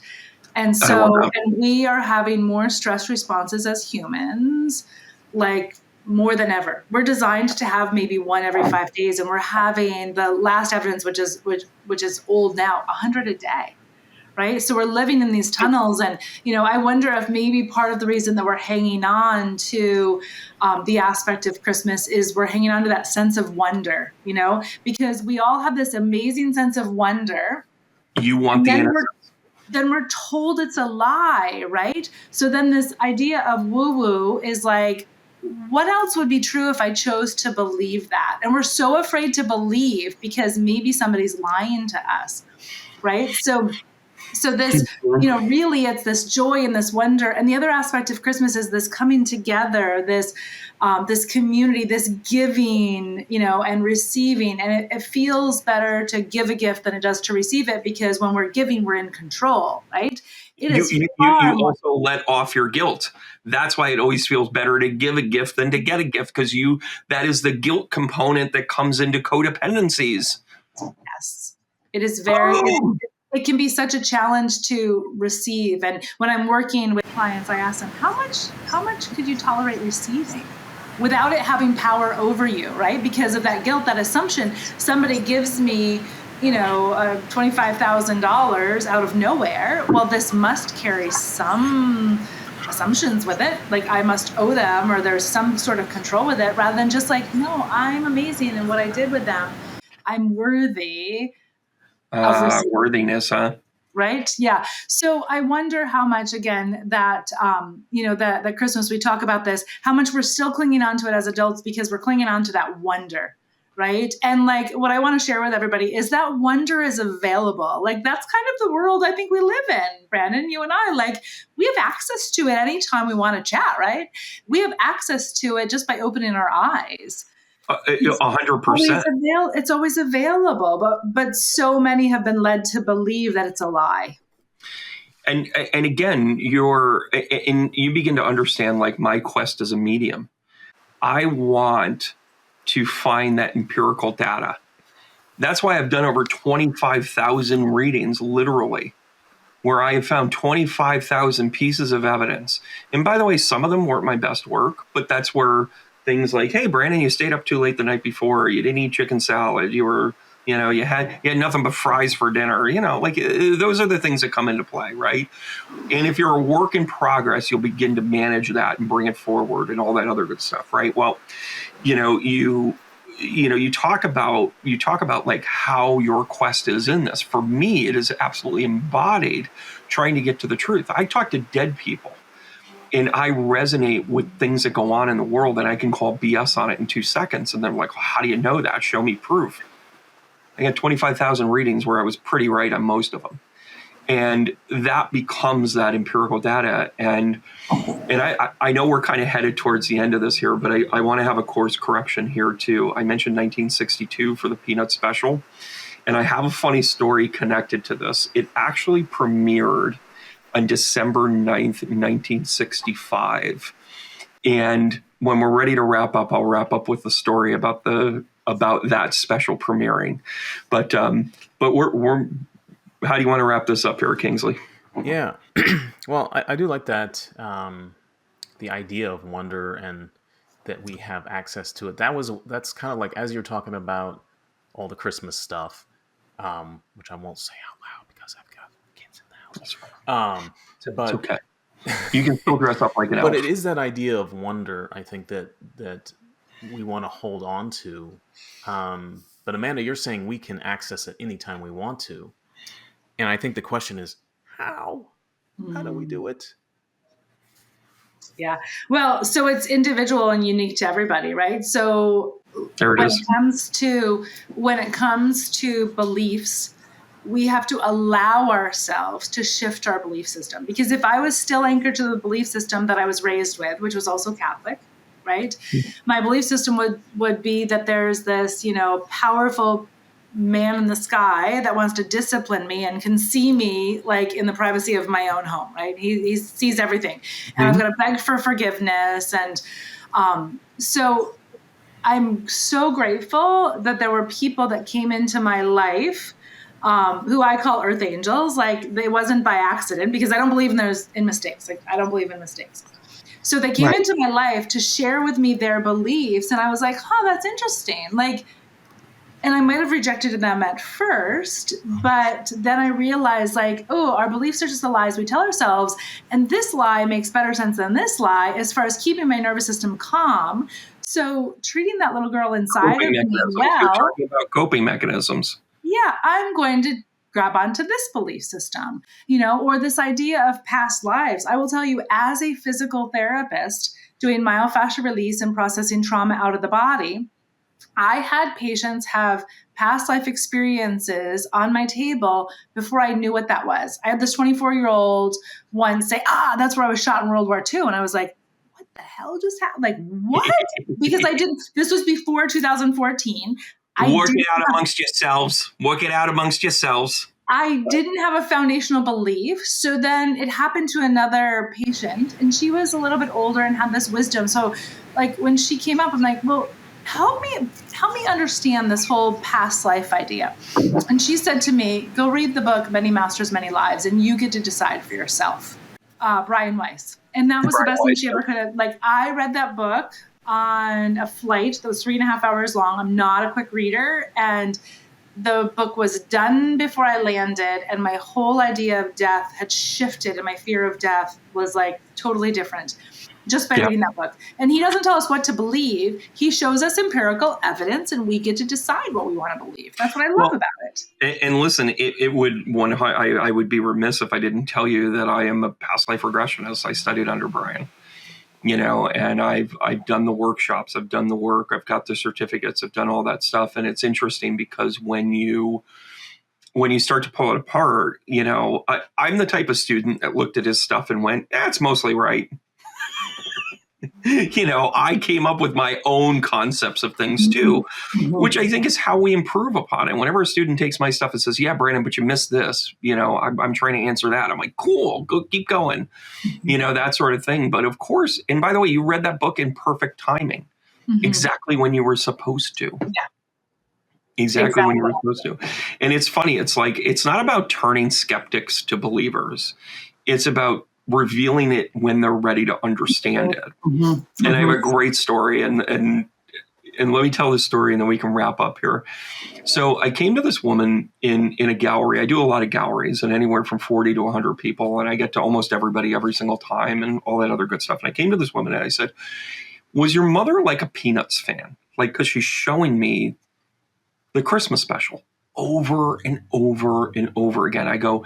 And so, and we are having more stress responses as humans, like more than ever. We're designed to have maybe one every 5 days, and we're having the last evidence, which is old now, 100 a day, right? So we're living in these tunnels, and I wonder if maybe part of the reason that we're hanging on to the aspect of Christmas is we're hanging on to that sense of wonder, because we all have this amazing sense of wonder. You want the innocence. Then we're told it's a lie, right? So then this idea of woo-woo is like, what else would be true if I chose to believe that? And we're so afraid to believe because maybe somebody's lying to us, right? So this, really it's this joy and this wonder. And the other aspect of Christmas is this coming together, this community, this giving, and receiving. And it feels better to give a gift than it does to receive it, because when we're giving, we're in control, right? You also let off your guilt. That's why it always feels better to give a gift than to get a gift, because that is the guilt component that comes into codependencies. Yes. It is it can be such a challenge to receive. And when I'm working with clients, I ask them, how much could you tolerate receiving without it having power over you, right? Because of that guilt, that assumption, somebody gives me $25,000 out of nowhere. Well, this must carry some assumptions with it. Like I must owe them, or there's some sort of control with it, rather than just like, no, I'm amazing. And what I did with them, I'm worthy of receiving. Worthiness, huh? Right? Yeah. So I wonder how much, again, that, that Christmas, we talk about this, how much we're still clinging on to it as adults because we're clinging on to that wonder. Right. And like what I want to share with everybody is that wonder is available. Like that's kind of the world I think we live in, Brandon, you and I, like we have access to it anytime we want to chat, right? We have access to it just by opening our eyes. 100%. It's always available, but so many have been led to believe that it's a lie. And again, you begin to understand like my quest as a medium. I want to find that empirical data. That's why I've done over 25,000 readings, literally, where I have found 25,000 pieces of evidence. And by the way, some of them weren't my best work, but that's where things like, hey, Brandon, you stayed up too late the night before. You didn't eat chicken salad. You were, you had nothing but fries for dinner. Like those are the things that come into play, right? And if you're a work in progress, you'll begin to manage that and bring it forward and all that other good stuff, right? Well, you talk about like how your quest is in this. For me, it is absolutely embodied trying to get to the truth. I talk to dead people and I resonate with things that go on in the world and I can call BS on it in 2 seconds. And they're like, well, how do you know that? Show me proof. I got 25,000 readings where I was pretty right on most of them. And that becomes that empirical data. And I know we're kind of headed towards the end of this here, but I want to have a course correction here too. I mentioned 1962 for the Peanut Special. And I have a funny story connected to this. It actually premiered on December 9th, 1965. And when we're ready to wrap up, I'll wrap up with the story about that special premiering. But we're how do you want to wrap this up here, Kingsley? Yeah. Well, I do like that, the idea of wonder and that we have access to it. That's kind of like, as you're talking about all the Christmas stuff, which I won't say out loud because I've got kids in the house. But it's okay. You can still dress up like an elf. But it is that idea of wonder, I think, that we want to hold on to. But Amanda, you're saying we can access it anytime we want to. And I think the question is, how? How do we do it? Yeah. Well, so it's individual and unique to everybody, right? So when it comes to beliefs, we have to allow ourselves to shift our belief system. Because if I was still anchored to the belief system that I was raised with, which was also Catholic, right? My belief system would be that there's this, powerful man in the sky that wants to discipline me and can see me like in the privacy of my own home, right? He sees everything. And I'm going to beg for forgiveness. And so I'm so grateful that there were people that came into my life who I call earth angels. Like it wasn't by accident because I don't believe in mistakes. Like I don't believe in mistakes. So they came into my life to share with me their beliefs. And I was like, that's interesting. And I might have rejected them at first, but then I realized our beliefs are just the lies we tell ourselves. And this lie makes better sense than this lie as far as keeping my nervous system calm. So treating that little girl inside of me well. You're talking about coping mechanisms. Yeah, I'm going to grab onto this belief system, or this idea of past lives. I will tell you, as a physical therapist doing myofascial release and processing trauma out of the body, I had patients have past life experiences on my table before I knew what that was. I had this 24-year-old one say, that's where I was shot in World War II. And I was like, what the hell just happened? Like, what? Because this was before 2014. Work it out amongst yourselves. Work it out amongst yourselves. I didn't have a foundational belief. So then it happened to another patient and she was a little bit older and had this wisdom. So like when she came up, I'm like, well, help me understand this whole past life idea. And she said to me, go read the book, Many Masters, Many Lives, and you get to decide for yourself. Brian Weiss. And that was the best thing she ever could have. Like I read that book on a flight that was 3.5 hours long. I'm not a quick reader. And the book was done before I landed, and my whole idea of death had shifted, and my fear of death was like totally different just by reading that book. And he doesn't tell us what to believe. He shows us empirical evidence, and we get to decide what we want to believe. That's what I love about it. And listen, I would be remiss if I didn't tell you that I am a past life regressionist. I studied under Brian, and I've done the workshops, I've done the work, I've got the certificates, I've done all that stuff. And it's interesting because when you start to pull it apart, I'm the type of student that looked at his stuff and went, that's mostly right. I came up with my own concepts of things too, which I think is how we improve upon it. Whenever a student takes my stuff and says, yeah, Brandon, but you missed this, I'm trying to answer that. I'm like, cool, go keep going, that sort of thing. But of course, and by the way, you read that book in perfect timing, exactly when you were supposed to. Yeah. Exactly when you were supposed to. And it's funny. It's like, it's not about turning skeptics to believers. It's about revealing it when they're ready to understand it. And I have a great story, and let me tell this story and then we can wrap up here. So I came to this woman in a gallery. I do a lot of galleries, and anywhere from 40 to 100 people, and I get to almost everybody every single time and all that other good stuff. And I came to this woman and I said, was your mother like a Peanuts fan? Like, because she's showing me the Christmas special over and over and over again. I go,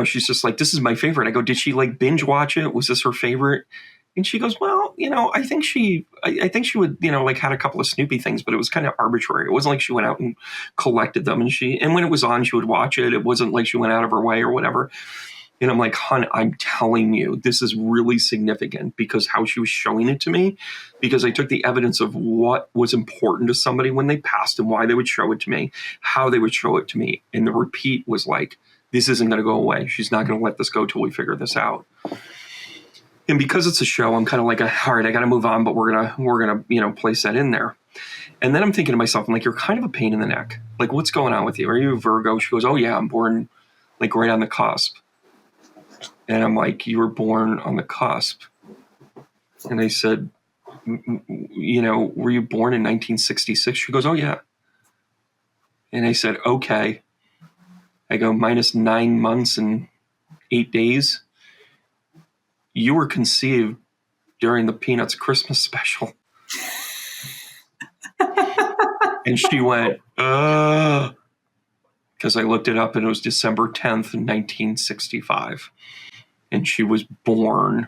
she's just like, this is my favorite. I go, did she like binge watch it? Was this her favorite? And she goes, well, I think she would, like had a couple of Snoopy things, but it was kind of arbitrary. It wasn't like she went out and collected them, and when it was on, she would watch it. It wasn't like she went out of her way or whatever. And I'm like, hon, I'm telling you, this is really significant because how she was showing it to me, because I took the evidence of what was important to somebody when they passed and why they would show it to me, how they would show it to me. And the repeat was like, this isn't going to go away. She's not going to let this go till we figure this out. And because it's a show, I'm kind of like, all right, I got to move on, but we're gonna place that in there. And then I'm thinking to myself, I'm like, you're kind of a pain in the neck. Like, what's going on with you? Are you a Virgo? She goes, oh yeah, I'm born like right on the cusp. And I'm like, you were born on the cusp. And I said, were you born in 1966? She goes, oh yeah. And I said, okay. I go, minus 9 months and 8 days. You were conceived during the Peanuts Christmas special. And she went, because I looked it up and it was December 10th, 1965. And she was born,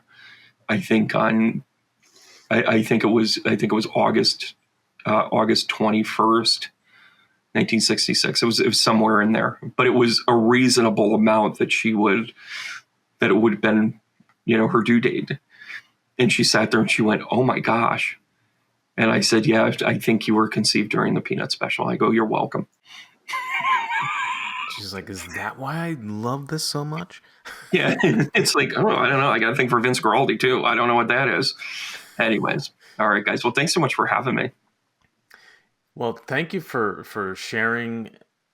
I think on, I think it was August 21st, 1966. It was somewhere in there, but it was a reasonable amount that it would have been, her due date. And she sat there and she went, oh my gosh. And I said, yeah, I think you were conceived during the Peanut special. I go, you're welcome. She's like, is that why I love this so much? Yeah. It's like, oh, I don't know. I got to think for Vince Guaraldi too. I don't know what that is. Anyways. All right, guys. Well, thanks so much for having me. Well, thank you for sharing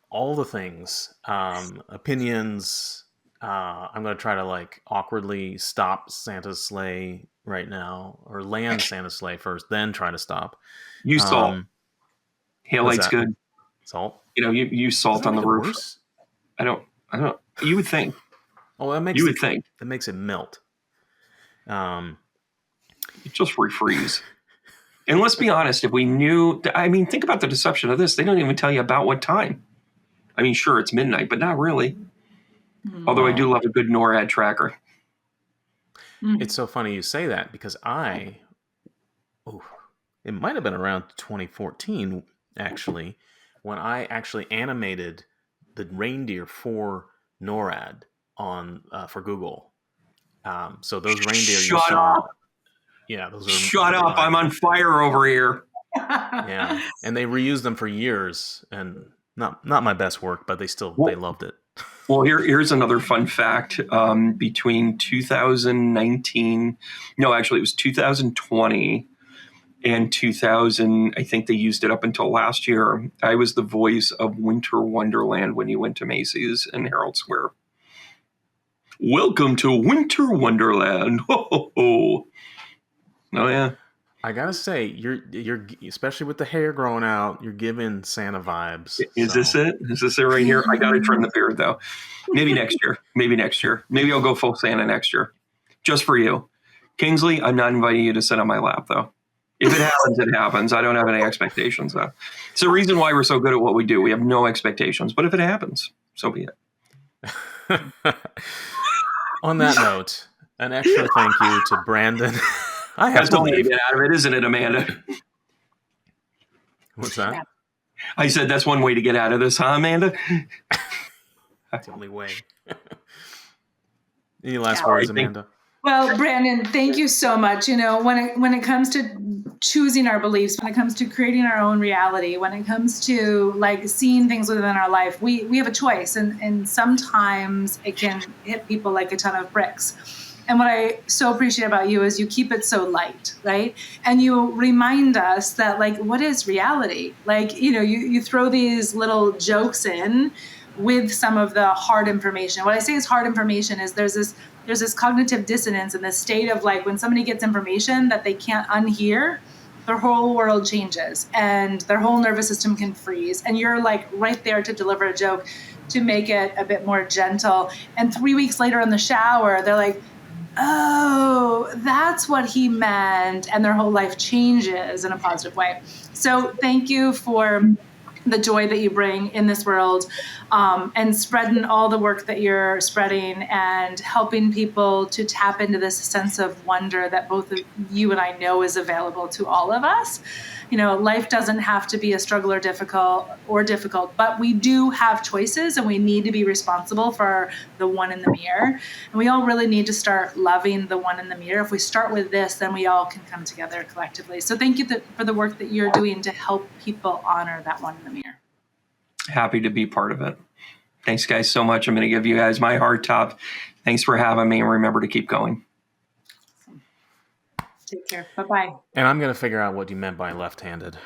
all the things, opinions. I'm going to try to like awkwardly stop Santa's sleigh right now, or land Santa's sleigh first, then try to stop. Use salt. Halight's good. Salt? You use salt on the roof. Worse? I don't. You would think. Oh, that makes think that makes it melt. It just refreeze. And let's be honest, if we knew, think about the deception of this. They don't even tell you about what time. I mean, sure, it's midnight, but not really. Although I do love a good NORAD tracker. It's so funny you say that because it might have been around 2014, actually, when I actually animated the reindeer for NORAD for Google. So those reindeer you saw. Up. Yeah, those are. Shut up! I'm on fire over here. Yeah, and they reused them for years, and not my best work, but they loved it. Well, here's another fun fact. Between 2019, no, actually it was 2020 and 2000. I think they used it up until last year. I was the voice of Winter Wonderland when you went to Macy's and Herald Square. Welcome to Winter Wonderland. Ho, ho, ho. Oh, yeah. I gotta say, you're especially with the hair growing out, you're giving Santa vibes. Is this it? Is this it right here? I got to trim the beard though. Maybe next year. Maybe next year. Maybe I'll go full Santa next year, just for you, Kingsley. I'm not inviting you to sit on my lap though. If it happens, it happens. I don't have any expectations though. It's the reason why we're so good at what we do. We have no expectations. But if it happens, so be it. On that note, an extra thank you to Brandon. I have That's to one way to leave. get out of it, isn't it, Amanda? What's that? I said that's one way to get out of this, huh, Amanda? That's the only way. Any last words, Amanda? Well, Brandon, thank you so much. When it comes to choosing our beliefs, when it comes to creating our own reality, when it comes to like seeing things within our life, we have a choice, and sometimes it can hit people like a ton of bricks. And what I so appreciate about you is you keep it so light, right? And you remind us that, like, what is reality? Like, you throw these little jokes in with some of the hard information. What I say is hard information is there's this cognitive dissonance in this state of, like, when somebody gets information that they can't unhear, their whole world changes and their whole nervous system can freeze. And you're like right there to deliver a joke to make it a bit more gentle. And 3 weeks later in the shower, they're like, oh, that's what he meant. And their whole life changes in a positive way. So thank you for the joy that you bring in this world, and spreading all the work that you're spreading and helping people to tap into this sense of wonder that both of you and I know is available to all of us. Life doesn't have to be a struggle or difficult, but we do have choices, and we need to be responsible for the one in the mirror. And we all really need to start loving the one in the mirror. If we start with this, then we all can come together collectively. So thank you for the work that you're doing to help people honor that one in the mirror. Happy to be part of it. Thanks, guys, so much. I'm going to give you guys my heart top. Thanks for having me, and remember to keep going. Take care. Bye-bye. And I'm going to figure out what you meant by left-handed.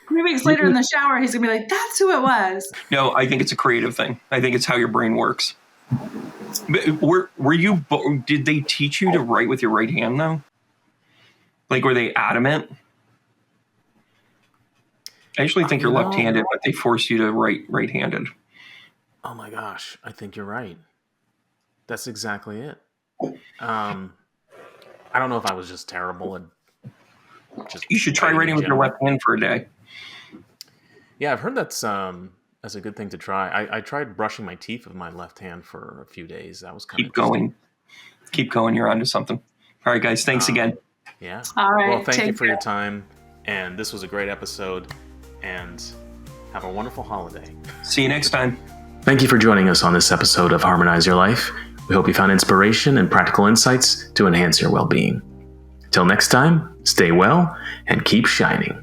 3 weeks later in the shower, he's going to be like, that's who it was. No, I think it's a creative thing. I think it's how your brain works. But did they teach you to write with your right hand, though? Like, were they adamant? I actually think you're left-handed, but they force you to write right-handed. Oh my gosh, I think you're right. That's exactly it. I don't know if I was just terrible and just. You should try writing with your left hand for a day. Yeah, I've heard that's a good thing to try. I tried brushing my teeth with my left hand for a few days. That was kind of Keep going. You're onto something. All right, guys. Thanks again. Yeah. All right. Well, thank you for your time. And this was a great episode. And have a wonderful holiday. See you next time. Thank you for joining us on this episode of Harmonize Your Life. We hope you found inspiration and practical insights to enhance your well-being. Till next time, stay well and keep shining.